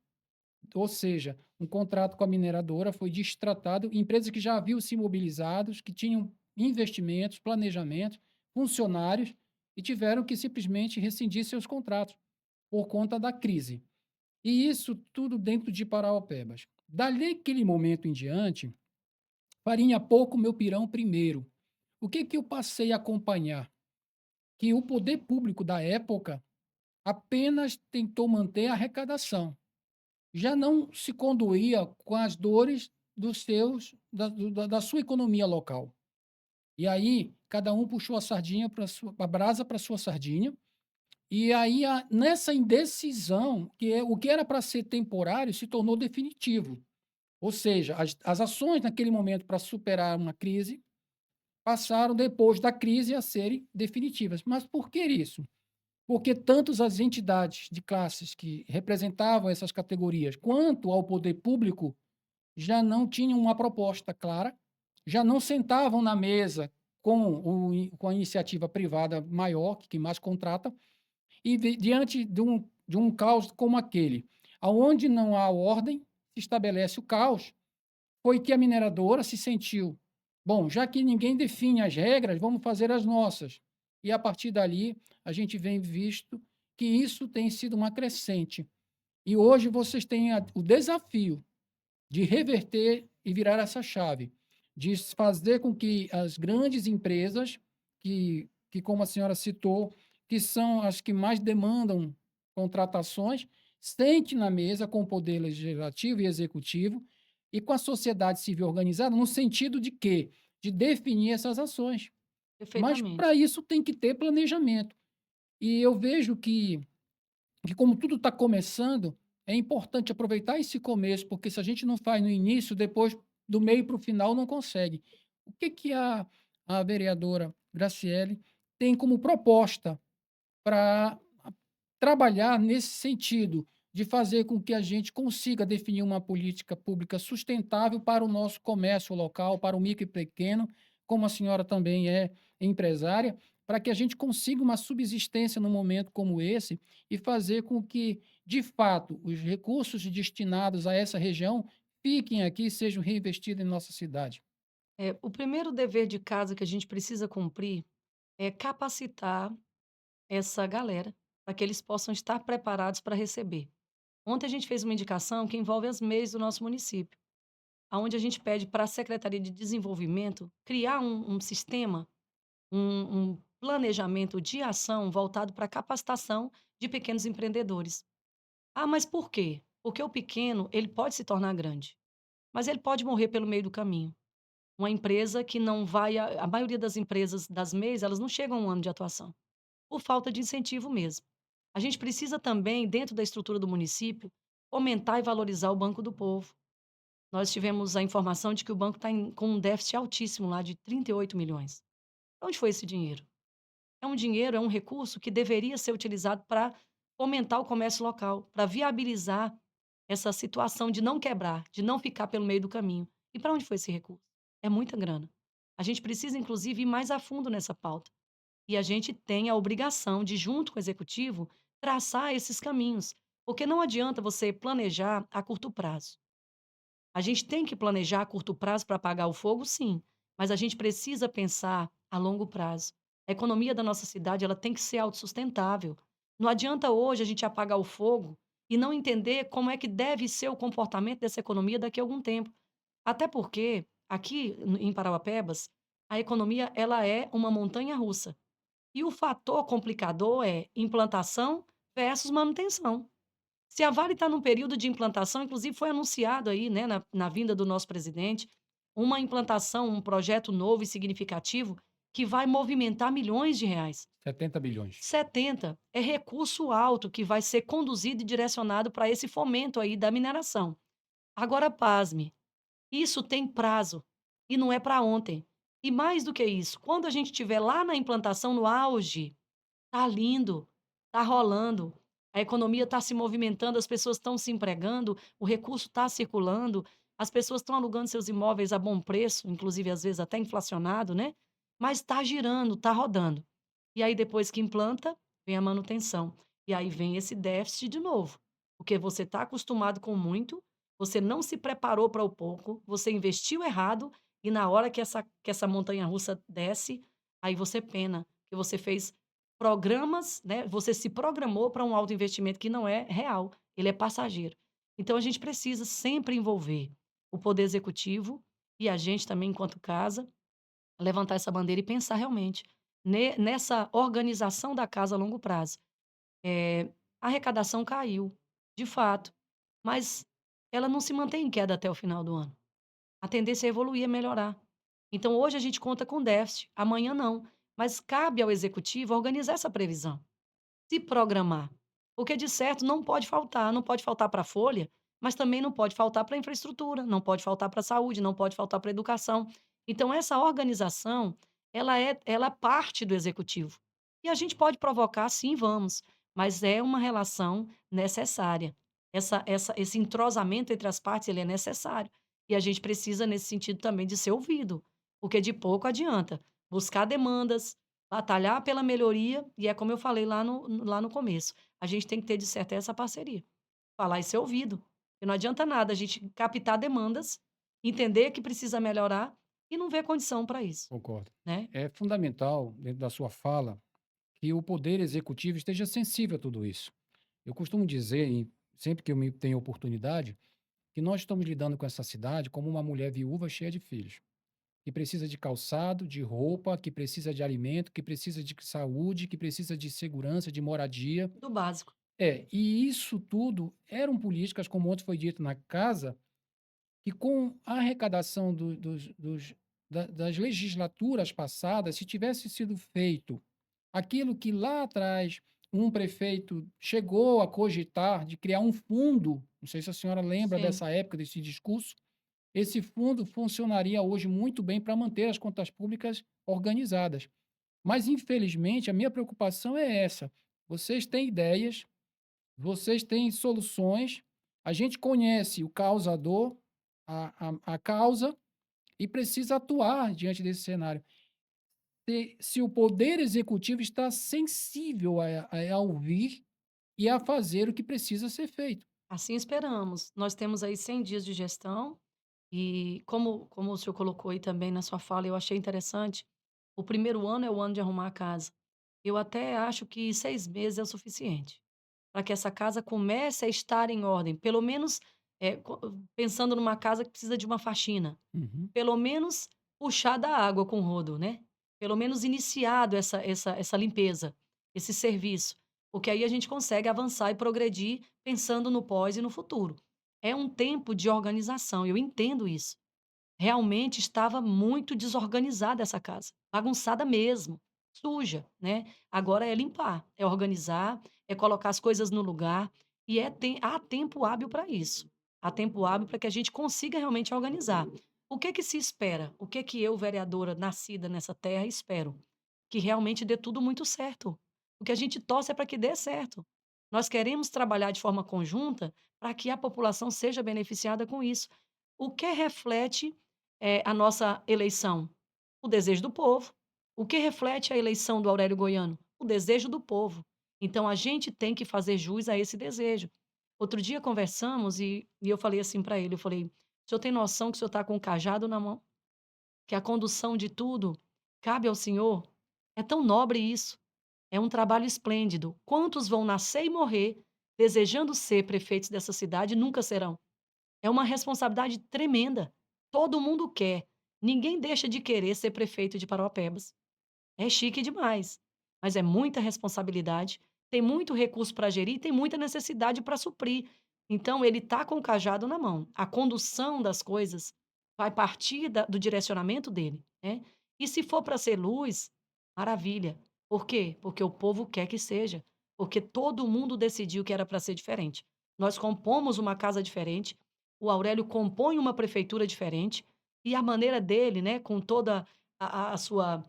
ou seja, um contrato com a mineradora foi destratado, empresas que já haviam se mobilizados, que tinham investimentos, planejamentos, funcionários, e tiveram que simplesmente rescindir seus contratos por conta da crise. E isso tudo dentro de Paraopebas. Dali aquele momento em diante, farinha pouco, meu pirão primeiro. O que que eu passei a acompanhar? Que o poder público da época apenas tentou manter a arrecadação, já não se conduía com as dores dos seus da sua economia local. E aí, cada um puxou a sardinha para a brasa para sua sardinha, e aí nessa indecisão, o que era para ser temporário se tornou definitivo. Ou seja, as ações naquele momento para superar uma crise passaram depois da crise a serem definitivas. Mas por que isso? Porque tanto as entidades de classes que representavam essas categorias, quanto ao poder público, já não tinham uma proposta clara, já não sentavam na mesa com a iniciativa privada maior, que mais contrata, e diante de um caos como aquele, aonde não há ordem, se estabelece o caos, foi que a mineradora se sentiu, bom, já que ninguém define as regras, vamos fazer as nossas. e a partir dali a gente vem visto que isso tem sido uma crescente. E hoje vocês têm o desafio de reverter e virar essa chave, de fazer com que as grandes empresas, que como a senhora citou, que são as que mais demandam contratações, sente na mesa com o poder legislativo e executivo e com a sociedade civil organizada, no sentido de quê? De definir essas ações. Mas Perfeitamente. para isso tem que ter planejamento. E eu vejo que como tudo está começando, é importante aproveitar esse começo, porque se a gente não faz no início, depois do meio para o final não consegue. O que que a vereadora Graciele tem como proposta para trabalhar nesse sentido de fazer com que a gente consiga definir uma política pública sustentável para o nosso comércio local, para o micro e pequeno, como a senhora também é empresária, para que a gente consiga uma subsistência num momento como esse e fazer com que, de fato, os recursos destinados a essa região fiquem aqui e sejam reinvestidos em nossa cidade. O primeiro dever de casa que a gente precisa cumprir é capacitar essa galera para que eles possam estar preparados para receber. Ontem a gente fez uma indicação que envolve as MEIs do nosso município, aonde a gente pede para a Secretaria de Desenvolvimento criar um sistema, um planejamento de ação voltado para a capacitação de pequenos empreendedores. Ah, mas por quê? Porque o pequeno, ele pode se tornar grande, mas ele pode morrer pelo meio do caminho. Uma empresa que não vai a maioria das empresas das MEIs, elas não chegam a 1 ano de atuação, por falta de incentivo mesmo. A gente precisa também, dentro da estrutura do município, fomentar e valorizar o Banco do Povo. Nós tivemos a informação de que o banco está com um déficit altíssimo lá de 38 milhões. Pra onde foi esse dinheiro? É um dinheiro, é um recurso que deveria ser utilizado para fomentar o comércio local, para viabilizar essa situação de não quebrar, de não ficar pelo meio do caminho. E para onde foi esse recurso? É muita grana. A gente precisa, inclusive, ir mais a fundo nessa pauta. E a gente tem a obrigação de, junto com o executivo, traçar esses caminhos. Porque não adianta você planejar a curto prazo. A gente tem que planejar a curto prazo para apagar o fogo, sim, mas a gente precisa pensar a longo prazo. A economia da nossa cidade, ela tem que ser autossustentável. Não adianta hoje a gente apagar o fogo e não entender como é que deve ser o comportamento dessa economia daqui a algum tempo. Até porque aqui em Parauapebas, a economia ela é uma montanha russa. E o fator complicador é implantação versus manutenção. Se a Vale está num período de implantação, inclusive foi anunciado aí, né, na vinda do nosso presidente, uma implantação, um projeto novo e significativo que vai movimentar milhões de reais. 70 bilhões. 70 é recurso alto que vai ser conduzido e direcionado para esse fomento aí da mineração. Agora, pasme, isso tem prazo e não é para ontem. E mais do que isso, quando a gente estiver lá na implantação, no auge, tá lindo, tá rolando, a economia está se movimentando, as pessoas estão se empregando, o recurso está circulando, as pessoas estão alugando seus imóveis a bom preço, inclusive às vezes até inflacionado, né? Mas está girando, está rodando. E aí depois que implanta, vem a manutenção. E aí vem esse déficit de novo, porque você está acostumado com muito, você não se preparou para o pouco, você investiu errado e na hora que essa montanha-russa desce, aí você pena, que você fez programas, né, você se programou para um alto investimento que não é real, ele é passageiro. Então a gente precisa sempre envolver o poder executivo e a gente também enquanto casa, levantar essa bandeira e pensar realmente nessa organização da casa a longo prazo. A arrecadação caiu, de fato, mas ela não se mantém em queda até o final do ano. A tendência é evoluir, é melhorar. Então hoje a gente conta com déficit, amanhã não. Mas cabe ao executivo organizar essa previsão, se programar. Porque de certo não pode faltar, não pode faltar para a folha, mas também não pode faltar para a infraestrutura, não pode faltar para a saúde, não pode faltar para a educação. Então essa organização, ela é parte do executivo. E a gente pode provocar, sim, vamos, mas é uma relação necessária. Esse entrosamento entre as partes, ele é necessário. E a gente precisa, nesse sentido, também de ser ouvido, porque de pouco adianta buscar demandas, batalhar pela melhoria, e é como eu falei lá no começo, a gente tem que ter de certo essa parceria, falar e ser ouvido, porque não adianta nada a gente captar demandas, entender que precisa melhorar e não ver condição para isso, Concordo. né. É fundamental, dentro da sua fala, que o poder executivo esteja sensível a tudo isso. Eu costumo dizer, e sempre que eu tenho oportunidade, que nós estamos lidando com essa cidade como uma mulher viúva cheia de filhos, que precisa de calçado, de roupa, que precisa de alimento, que precisa de saúde, que precisa de segurança, de moradia. Do básico. E isso tudo eram políticas, como ontem foi dito na casa, que com a arrecadação das legislaturas passadas, se tivesse sido feito aquilo que lá atrás um prefeito chegou a cogitar de criar um fundo, não sei se a senhora lembra Sim. dessa época, desse discurso, esse fundo funcionaria hoje muito bem para manter as contas públicas organizadas. Mas, infelizmente, a minha preocupação é essa. Vocês têm ideias, vocês têm soluções, a gente conhece o causador, a causa, e precisa atuar diante desse cenário. Se o poder executivo está sensível a ouvir e a fazer o que precisa ser feito. Assim esperamos. Nós temos aí 100 dias de gestão e como o senhor colocou aí também na sua fala, eu achei interessante, o primeiro ano é o ano de arrumar a casa. Eu até acho que 6 meses é o suficiente para que essa casa comece a estar em ordem, pelo menos, pensando numa casa que precisa de uma faxina. Uhum. Pelo menos puxar da água com o rodo, né. Pelo menos iniciado essa limpeza, esse serviço, porque aí a gente consegue avançar e progredir pensando no pós e no futuro. É um tempo de organização, eu entendo isso. Realmente estava muito desorganizada essa casa, bagunçada mesmo, suja, né. Agora é limpar, é organizar, é colocar as coisas no lugar e há tempo hábil para isso. Há tempo hábil para que a gente consiga realmente organizar. O que que se espera? O que que eu, vereadora nascida nessa terra, espero? Que realmente dê tudo muito certo. O que a gente torce é para que dê certo. Nós queremos trabalhar de forma conjunta para que a população seja beneficiada com isso. O que reflete a nossa eleição? O desejo do povo. O que reflete a eleição do Aurélio Goiano? O desejo do povo. Então a gente tem que fazer jus a esse desejo. Outro dia conversamos e eu falei assim para ele, eu falei: "O senhor tem noção que o senhor está com o cajado na mão? Que a condução de tudo cabe ao senhor? É tão nobre isso. É um trabalho esplêndido. Quantos vão nascer e morrer desejando ser prefeitos dessa cidade e nunca serão? É uma responsabilidade tremenda. Todo mundo quer. Ninguém deixa de querer ser prefeito de Parauapebas. É chique demais, mas é muita responsabilidade, tem muito recurso para gerir, tem muita necessidade para suprir. Então ele está com o cajado na mão. A condução das coisas vai partir do direcionamento dele, né? E se for para ser luz, maravilha. Por quê? Porque o povo quer que seja. Porque todo mundo decidiu que era para ser diferente. Nós compomos uma casa diferente, o Aurélio compõe uma prefeitura diferente, e a maneira dele, né, com toda a sua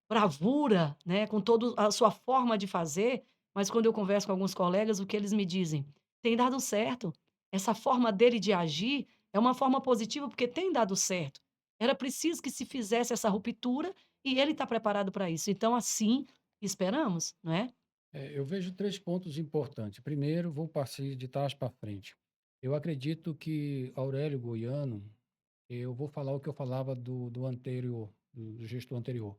bravura, né, com toda a sua forma de fazer, mas quando eu converso com alguns colegas, o que eles me dizem? Tem dado certo. Essa forma dele de agir é uma forma positiva, porque tem dado certo. Era preciso que se fizesse essa ruptura e ele está preparado para isso. Então, assim, esperamos, não é? Eu vejo 3 pontos importantes. Primeiro, vou partir de trás para frente. Eu acredito que Aurélio Goiano, eu vou falar o que eu falava do anterior, do gestor anterior.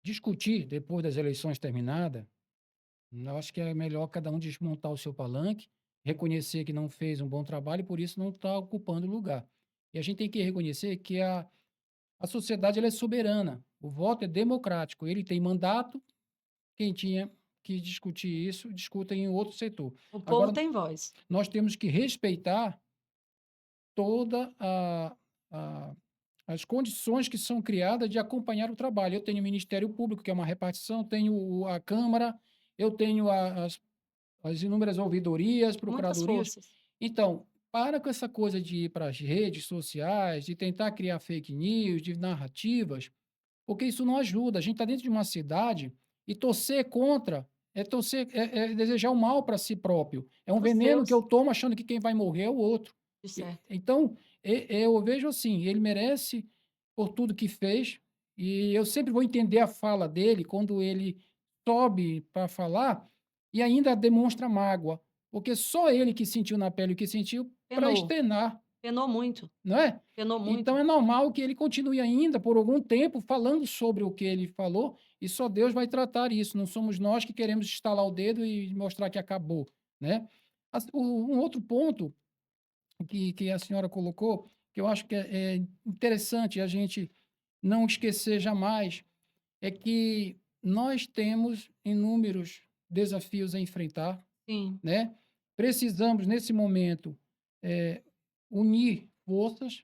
Discutir depois das eleições terminadas, eu acho que é melhor cada um desmontar o seu palanque, reconhecer que não fez um bom trabalho e por isso não está ocupando o lugar. E a gente tem que reconhecer que a sociedade ela é soberana, o voto é democrático, ele tem mandato, quem tinha que discutir isso, discuta em outro setor. O povo Agora, tem voz. nós temos que respeitar toda as condições que são criadas de acompanhar o trabalho. Eu tenho o Ministério Público, que é uma repartição, tenho a Câmara, eu tenho as inúmeras ouvidorias, Muitas procuradorias. forças. Então, para com essa coisa de ir para as redes sociais, de tentar criar fake news, de narrativas, porque isso não ajuda. A gente está dentro de uma cidade e torcer contra é desejar o mal para si próprio. É um Para os veneno que eu seus, tomo achando que quem vai morrer é o outro. de certo. Então, eu vejo assim, ele merece por tudo que fez, e eu sempre vou entender a fala dele quando ele sobe para falar e ainda demonstra mágoa, porque só ele que sentiu na pele o que sentiu para Penou, externar Penou muito, não é? penou Então muito. é normal que ele continue ainda por algum tempo falando sobre o que ele falou, e só Deus vai tratar isso. Não somos nós que queremos estalar o dedo e mostrar que acabou, né? Um outro ponto que a senhora colocou, que eu acho que é interessante a gente não esquecer jamais, é que nós temos inúmeros desafios a enfrentar, Sim, né? Precisamos, nesse momento, eh, unir forças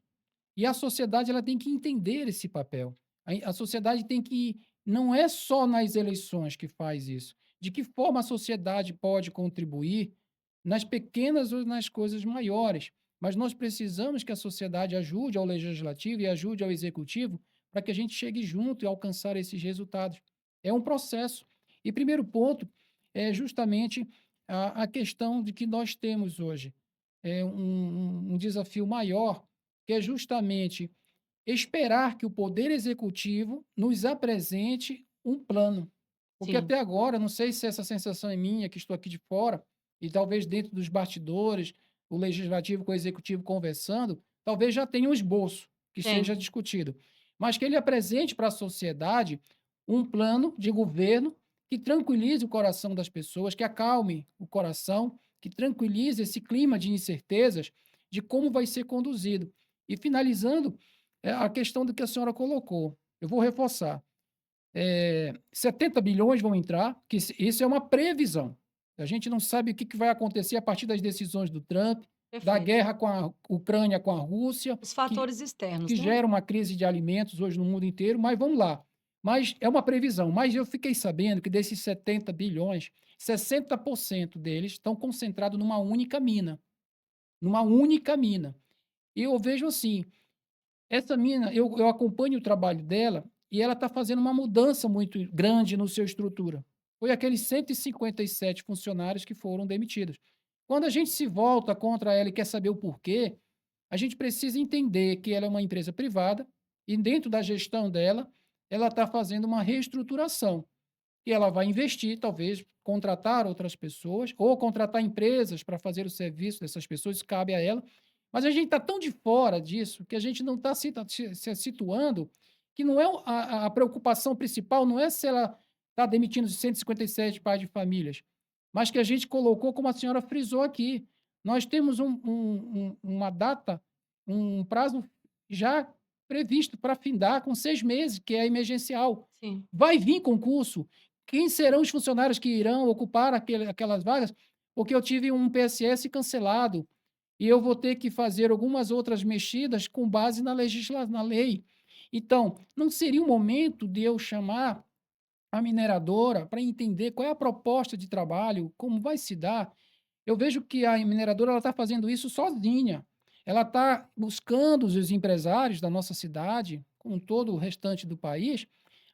e a sociedade ela tem que entender esse papel. A sociedade tem que não é só nas eleições que faz isso. De que forma a sociedade pode contribuir nas pequenas ou nas coisas maiores? Mas nós precisamos que a sociedade ajude ao legislativo e ajude ao executivo para que a gente chegue junto e alcançar esses resultados. É um processo. E primeiro ponto é justamente a questão de que nós temos hoje um desafio maior, que é justamente esperar que o Poder Executivo nos apresente um plano. Porque sim, até agora, não sei se essa sensação é minha, que estou aqui de fora, e talvez dentro dos bastidores, o Legislativo com o Executivo conversando, talvez já tenha um esboço que tem. seja discutido. Mas que ele apresente para a sociedade um plano de governo que tranquilize o coração das pessoas, que acalme o coração, que tranquilize esse clima de incertezas de como vai ser conduzido. E finalizando, a questão do que a senhora colocou, eu vou reforçar. 70 bilhões vão entrar, que isso é uma previsão. A gente não sabe o que vai acontecer a partir das decisões do Trump, da Perfeito. guerra com a Ucrânia com a Rússia, Os que, fatores externos, que né? gera uma crise de alimentos hoje no mundo inteiro, mas vamos lá. Mas é uma previsão. Mas eu fiquei sabendo que desses 70 bilhões, 60% deles estão concentrados numa única mina. Numa única mina. E eu vejo assim, essa mina, eu acompanho o trabalho dela e ela está fazendo uma mudança muito grande no seu estrutura. Foi aqueles 157 funcionários que foram demitidos. Quando a gente se volta contra ela e quer saber o porquê, a gente precisa entender que ela é uma empresa privada e dentro da gestão dela, ela está fazendo uma reestruturação. E ela vai investir, talvez, contratar outras pessoas ou contratar empresas para fazer o serviço dessas pessoas, isso cabe a ela. Mas a gente está tão de fora disso que a gente não está se situando que não é a preocupação principal não é se ela está demitindo 157 pais de famílias, mas que a gente colocou, como a senhora frisou aqui. Nós temos uma data, um prazo já previsto para findar com 6 meses, que é emergencial. Sim. Vai vir concurso. Quem serão os funcionários que irão ocupar aquelas vagas? Porque eu tive um PSS cancelado e eu vou ter que fazer algumas outras mexidas com base na lei. Então, não seria o momento de eu chamar a mineradora para entender qual é a proposta de trabalho, como vai se dar? Eu vejo que a mineradora está fazendo isso sozinha. Ela está buscando os empresários da nossa cidade, com todo o restante do país,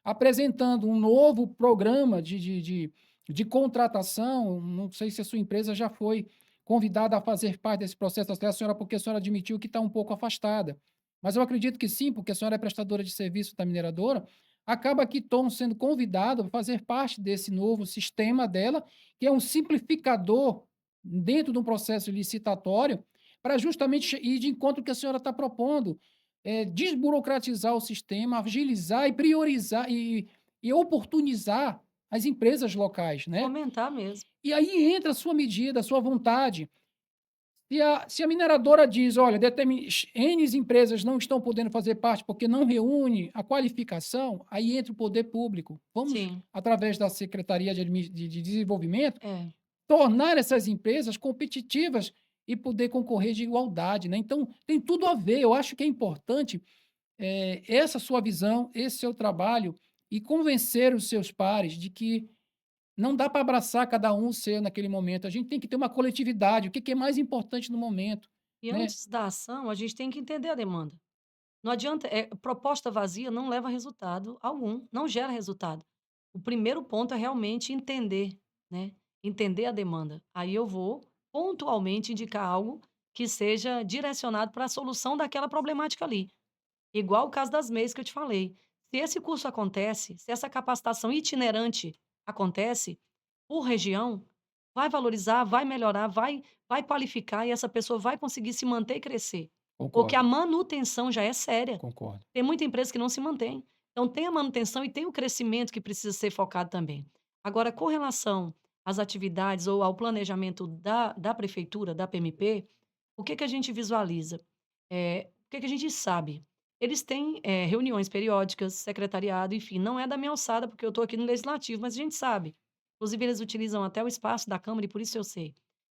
apresentando um novo programa de contratação. Não sei se a sua empresa já foi convidada a fazer parte desse processo, até a senhora, porque a senhora admitiu que está um pouco afastada. Mas eu acredito que sim, porque a senhora é prestadora de serviço da mineradora, acaba que estão sendo convidados a fazer parte desse novo sistema dela, que é um simplificador dentro de um processo licitatório, para justamente ir de encontro ao que a senhora está propondo, desburocratizar o sistema, agilizar e priorizar e oportunizar as empresas locais, né? Fomentar mesmo. E aí entra a sua medida, a sua vontade. Se a mineradora diz, olha, N empresas não estão podendo fazer parte porque não reúne a qualificação, aí entra o poder público. Vamos, Sim, através da Secretaria de Desenvolvimento, é. tornar essas empresas competitivas e poder concorrer de igualdade, né? Então, tem tudo a ver. Eu acho que é importante essa sua visão, esse seu trabalho e convencer os seus pares de que não dá para abraçar cada um o seu naquele momento. A gente tem que ter uma coletividade, o que que é mais importante no momento, E né? antes da ação, a gente tem que entender a demanda. Não adianta, proposta vazia não leva a resultado algum, não gera resultado. O primeiro ponto é realmente entender, né? Entender a demanda. Aí eu vou pontualmente indicar algo que seja direcionado para a solução daquela problemática ali. Igual o caso das MEIs que eu te falei. Se esse curso acontece, se essa capacitação itinerante acontece por região, vai valorizar, vai melhorar, vai qualificar e essa pessoa vai conseguir se manter e crescer. Porque a Concordo, manutenção já é séria. concordo. Tem muita empresa que não se mantém. Então tem a manutenção e tem o crescimento que precisa ser focado também. Agora, com relação às atividades ou ao planejamento da prefeitura, da PMP, o que que a gente visualiza? O que que a gente sabe? Eles têm, reuniões periódicas, secretariado, enfim, não é da minha alçada, porque eu estou aqui no legislativo, mas a gente sabe. Inclusive, eles utilizam até o espaço da Câmara e por isso eu sei.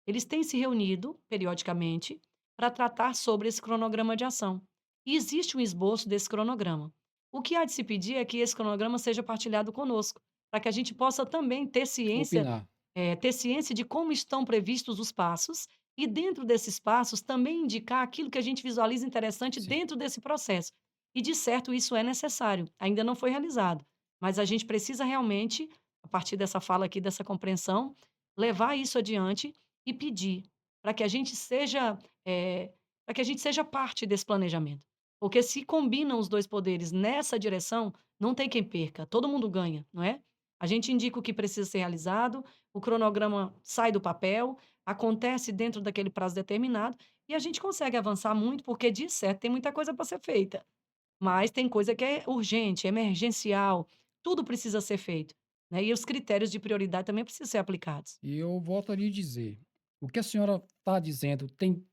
Eles têm se reunido periodicamente para tratar sobre esse cronograma de ação. E existe um esboço desse cronograma. O que há de se pedir é que esse cronograma seja partilhado conosco, para que a gente possa também Opinar. ter ciência de como estão previstos os passos e, dentro desses passos, também indicar aquilo que a gente visualiza interessante Sim. dentro desse processo. E, de certo, isso é necessário. Ainda não foi realizado, mas a gente precisa realmente, a partir dessa fala aqui, dessa compreensão, levar isso adiante e pedir para que a gente seja, para que a gente seja parte desse planejamento. Porque se combinam os 2 poderes nessa direção, não tem quem perca, todo mundo ganha, não é? A gente indica o que precisa ser realizado, o cronograma sai do papel, acontece dentro daquele prazo determinado e a gente consegue avançar muito, porque de certo tem muita coisa para ser feita, mas tem coisa que é urgente, emergencial, tudo precisa ser feito, né, e os critérios de prioridade também precisam ser aplicados. E eu volto a lhe dizer, o que a senhora está dizendo tem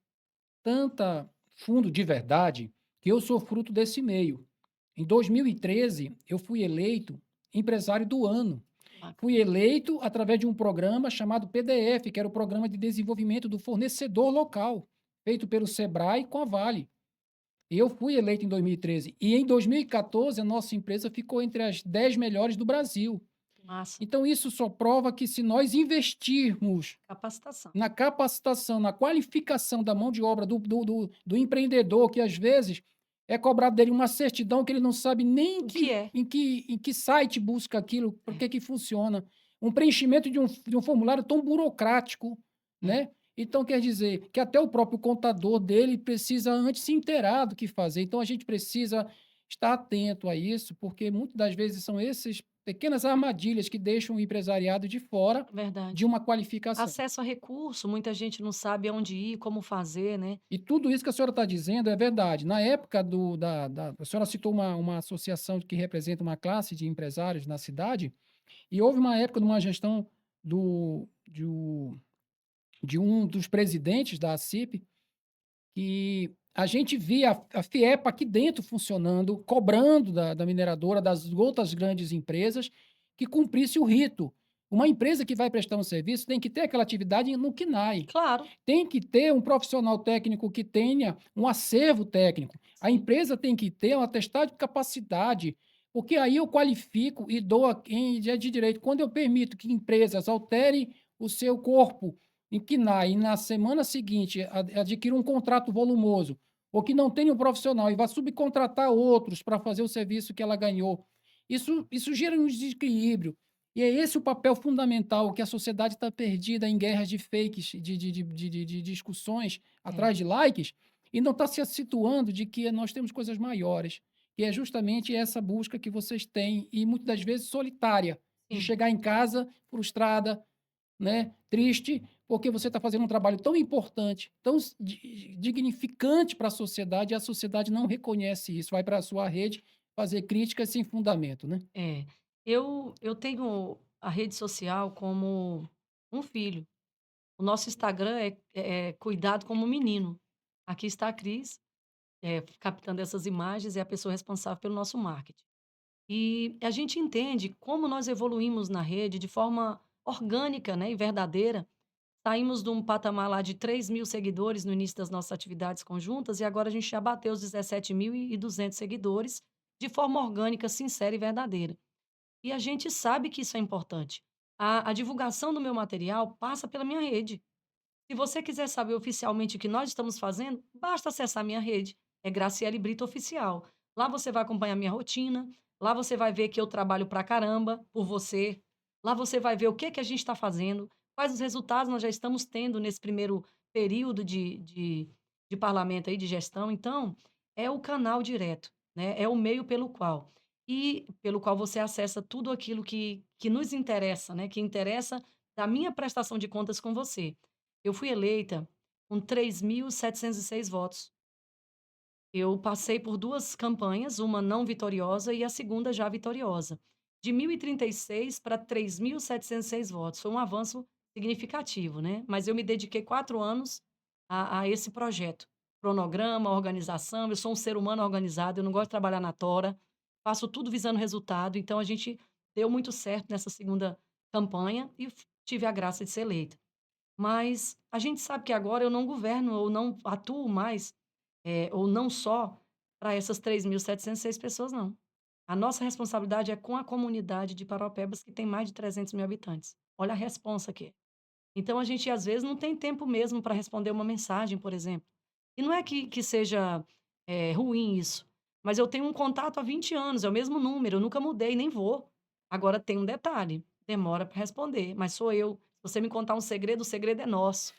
tanta fundo de verdade que eu sou fruto desse meio. Em 2013, eu fui eleito empresário do ano. Fui Bacana. eleito através de um programa chamado PDF, que era o Programa de Desenvolvimento do Fornecedor Local, feito pelo Sebrae com a Vale. Eu fui eleito em 2013 e em 2014 a nossa empresa ficou entre as 10 melhores do Brasil. Que massa. Então isso só prova que se nós investirmos Capacitação. na capacitação, na qualificação da mão de obra do empreendedor, que às vezes é cobrado dele uma certidão que ele não sabe nem O que é? em que site busca aquilo, por que que funciona. Um preenchimento de um formulário tão burocrático, É. né? Então, quer dizer que até o próprio contador dele precisa antes se inteirar do que fazer. Então, a gente precisa estar atento a isso, porque muitas das vezes são essas pequenas armadilhas que deixam o empresariado de fora de Verdade. uma qualificação. Acesso a recurso, muita gente não sabe aonde ir, como fazer, né. E tudo isso que a senhora está dizendo é verdade. Na época a senhora citou uma associação que representa uma classe de empresários na cidade, e houve uma época de uma gestão do, de, um, de um dos presidentes da ACIP, que a gente via a FIEPA aqui dentro funcionando, cobrando da mineradora, das outras grandes empresas, que cumprisse o rito. Uma empresa que vai prestar um serviço tem que ter aquela atividade no KNAI. Claro. Tem que ter um profissional técnico que tenha um acervo técnico. A Sim. empresa tem que ter um atestado de capacidade, porque aí eu qualifico e dou a quem é de direito. Quando eu permito que empresas alterem o seu corpo em KNAI e na semana seguinte adquira um contrato volumoso, ou que não tenha um profissional e vá subcontratar outros para fazer o serviço que ela ganhou, isso gera um desequilíbrio. E é esse o papel fundamental, que a sociedade está perdida em guerras de fakes, de discussões É. atrás de likes, e não está se situando de que nós temos coisas maiores, que é justamente essa busca que vocês têm, e muitas das vezes solitária, de Sim. chegar em casa frustrada, né, triste, porque você está fazendo um trabalho tão importante, tão dignificante para a sociedade não reconhece isso, vai para a sua rede fazer críticas sem fundamento, né? É. Eu tenho a rede social como um filho. O nosso Instagram é cuidado como menino. Aqui está a Cris, captando essas imagens, é a pessoa responsável pelo nosso marketing. E a gente entende como nós evoluímos na rede de forma orgânica, né, e verdadeira. Saímos de um patamar lá de 3.000 seguidores no início das nossas atividades conjuntas e agora a gente já bateu os 17.200 seguidores de forma orgânica, sincera e verdadeira. E a gente sabe que isso é importante. A divulgação do meu material passa pela minha rede. Se você quiser saber oficialmente o que nós estamos fazendo, basta acessar minha rede. É Graciele Brito Oficial. Lá você vai acompanhar minha rotina. Lá você vai ver que eu trabalho pra caramba por você. Lá você vai ver o que que a gente está fazendo, quais os resultados nós já estamos tendo nesse primeiro período de parlamento aí, de gestão. Então, é o canal direto, né? É o meio pelo qual você acessa tudo aquilo que nos interessa, né? Que interessa da minha prestação de contas com você. Eu fui eleita com 3.706 votos. Eu passei por 2 campanhas, uma não vitoriosa e a segunda já vitoriosa. De 1.036 para 3.706 votos, foi um avanço significativo, né, mas eu me dediquei 4 anos a esse projeto. Cronograma, organização, eu sou um ser humano organizado, eu não gosto de trabalhar na tora, faço tudo visando resultado, então a gente deu muito certo nessa segunda campanha e tive a graça de ser eleita. Mas a gente sabe que agora eu não governo ou não atuo mais, ou não só para essas 3.706 pessoas, não. A nossa responsabilidade é com a comunidade de Paraupebas, que tem mais de 300.000 habitantes. Olha a responsa que é. Então a gente, às vezes, não tem tempo mesmo para responder uma mensagem, por exemplo. E não é que seja, ruim isso, mas eu tenho um contato há 20 anos, é o mesmo número, eu nunca mudei, nem vou. Agora tem um detalhe, demora para responder, mas sou eu. Se você me contar um segredo, o segredo é nosso.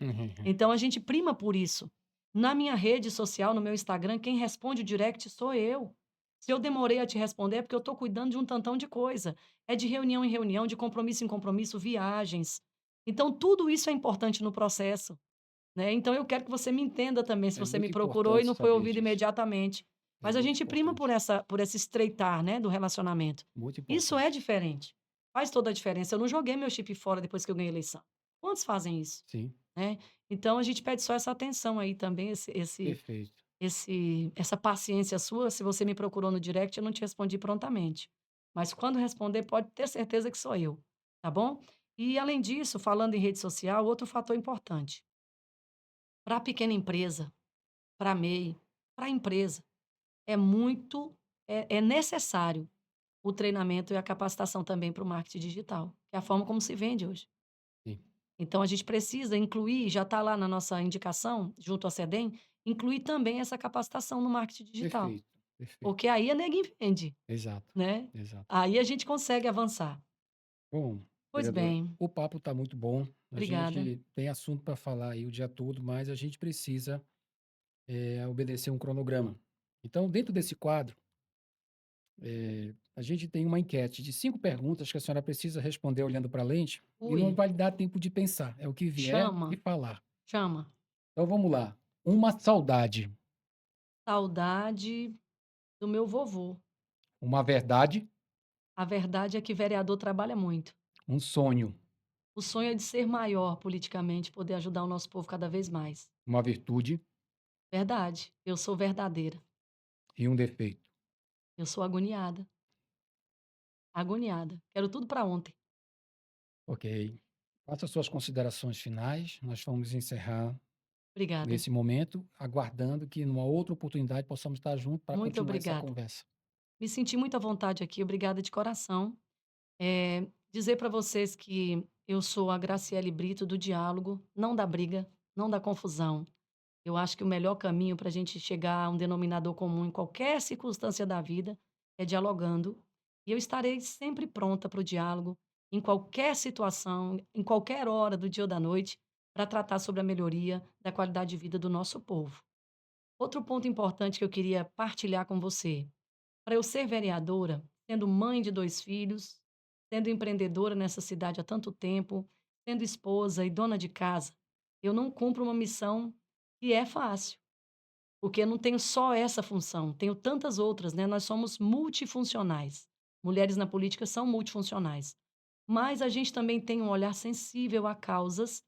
Então a gente prima por isso. Na minha rede social, no meu Instagram, quem responde o direct sou eu. Se eu demorei a te responder, é porque eu estou cuidando de um tantão de coisa. É de reunião em reunião, de compromisso em compromisso, viagens. Então, tudo isso é importante no processo, né? Então, eu quero que você me entenda também, se É você me muito procurou e importante não foi saber ouvido disso. imediatamente. É Mas a muito gente prima importante. por esse estreitar, né, do relacionamento. Muito Isso é importante. diferente. Faz toda a diferença. Eu não joguei meu chip fora depois que eu ganhei a eleição. Quantos fazem isso, Sim, né? Então, a gente pede só essa atenção aí também, perfeito. essa paciência sua. Se você me procurou no direct, eu não te respondi prontamente. Mas quando responder, pode ter certeza que sou eu, tá bom? E além disso, falando em rede social, outro fator importante. Para a pequena empresa, para a MEI, para a empresa, é muito, é necessário o treinamento e a capacitação também para o marketing digital, que é a forma como se vende hoje. Sim, Então a gente precisa incluir, já está lá na nossa indicação, junto à SEDEM, incluir também essa capacitação no marketing digital. perfeito, perfeito. Porque aí a neguinho vende, Exato, né. exato. Aí a gente consegue avançar. Bom, Pois vereadora, bem, o papo está muito bom. A obrigada. gente tem assunto para falar aí o dia todo, mas a gente precisa obedecer um cronograma. Então, dentro desse quadro, a gente tem uma enquete de 5 perguntas que a senhora precisa responder olhando para a lente e não Ui, vai dar tempo de pensar. É o que vier e chama, falar. chama. Então, vamos lá. Uma saudade, Saudade do meu vovô. uma verdade, A verdade é que vereador trabalha muito. um sonho, O sonho é de ser maior politicamente, poder ajudar o nosso povo cada vez mais. uma virtude Verdade, eu sou verdadeira. e um defeito. Eu sou agoniada, agoniada. Quero tudo para ontem. Ok. Faça suas considerações finais. Nós vamos encerrar Obrigada, nesse momento, aguardando que numa outra oportunidade possamos estar juntos para muito continuar essa obrigada. conversa. Me senti muito à vontade aqui, obrigada de coração. Dizer para vocês que eu sou a Graciele Brito do diálogo, não da briga, não da confusão. Eu acho que o melhor caminho para a gente chegar a um denominador comum em qualquer circunstância da vida é dialogando. E eu estarei sempre pronta para o diálogo, em qualquer situação, em qualquer hora do dia ou da noite, para tratar sobre a melhoria da qualidade de vida do nosso povo. Outro ponto importante que eu queria partilhar com você: para eu ser vereadora, sendo mãe de 2 filhos, sendo empreendedora nessa cidade há tanto tempo, sendo esposa e dona de casa, eu não cumpro uma missão que é fácil, porque eu não tenho só essa função, tenho tantas outras, né, nós somos multifuncionais. Mulheres na política são multifuncionais. Mas a gente também tem um olhar sensível a causas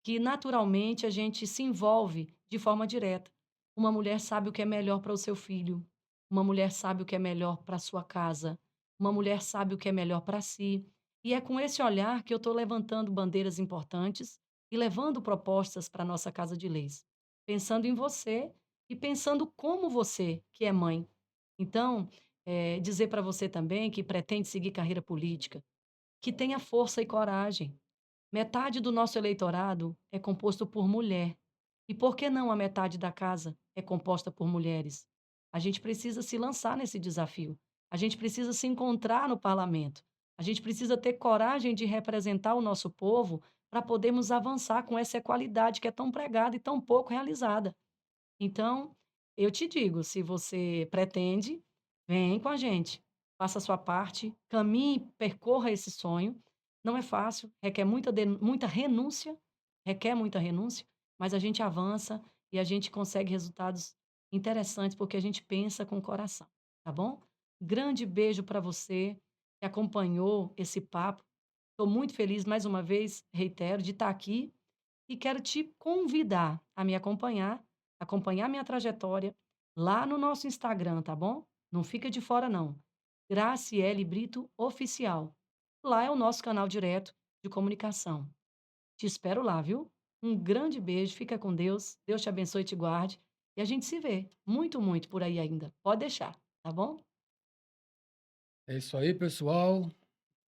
que naturalmente a gente se envolve de forma direta. Uma mulher sabe o que é melhor para o seu filho, uma mulher sabe o que é melhor para a sua casa, uma mulher sabe o que é melhor para si. E é com esse olhar que eu estou levantando bandeiras importantes e levando propostas para a nossa Casa de Leis, pensando em você e pensando como você, que é mãe. Então, dizer para você também que pretende seguir carreira política, que tenha força e coragem. Metade do nosso eleitorado é composto por mulher. E por que não a metade da casa é composta por mulheres? A gente precisa se lançar nesse desafio. A gente precisa se encontrar no parlamento. A gente precisa ter coragem de representar o nosso povo para podermos avançar com essa equalidade que é tão pregada e tão pouco realizada. Então, eu te digo, se você pretende, vem com a gente, faça a sua parte, caminhe, percorra esse sonho. Não é fácil, requer requer muita renúncia, mas a gente avança e a gente consegue resultados interessantes, porque a gente pensa com o coração, tá bom? Grande beijo para você que acompanhou esse papo. Estou muito feliz, mais uma vez, reitero, de estar aqui e quero te convidar a me acompanhar, acompanhar minha trajetória lá no nosso Instagram, tá bom? Não fica de fora, não. Graciele Brito Oficial. Lá é o nosso canal direto de comunicação. Te espero lá, viu? Um grande beijo, fica com Deus, Deus te abençoe e te guarde. E a gente se vê muito, muito por aí ainda. Pode deixar, tá bom? É isso aí, pessoal.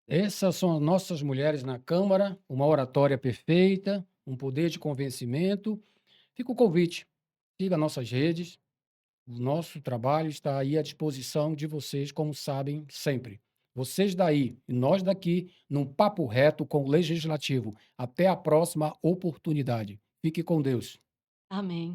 Essas são as nossas mulheres na Câmara, uma oratória perfeita, um poder de convencimento. Fica o convite. Siga nossas redes. O nosso trabalho está aí à disposição de vocês, como sabem sempre. Vocês daí e nós daqui, num papo reto com o Legislativo. Até a próxima oportunidade. Fique com Deus. Amém.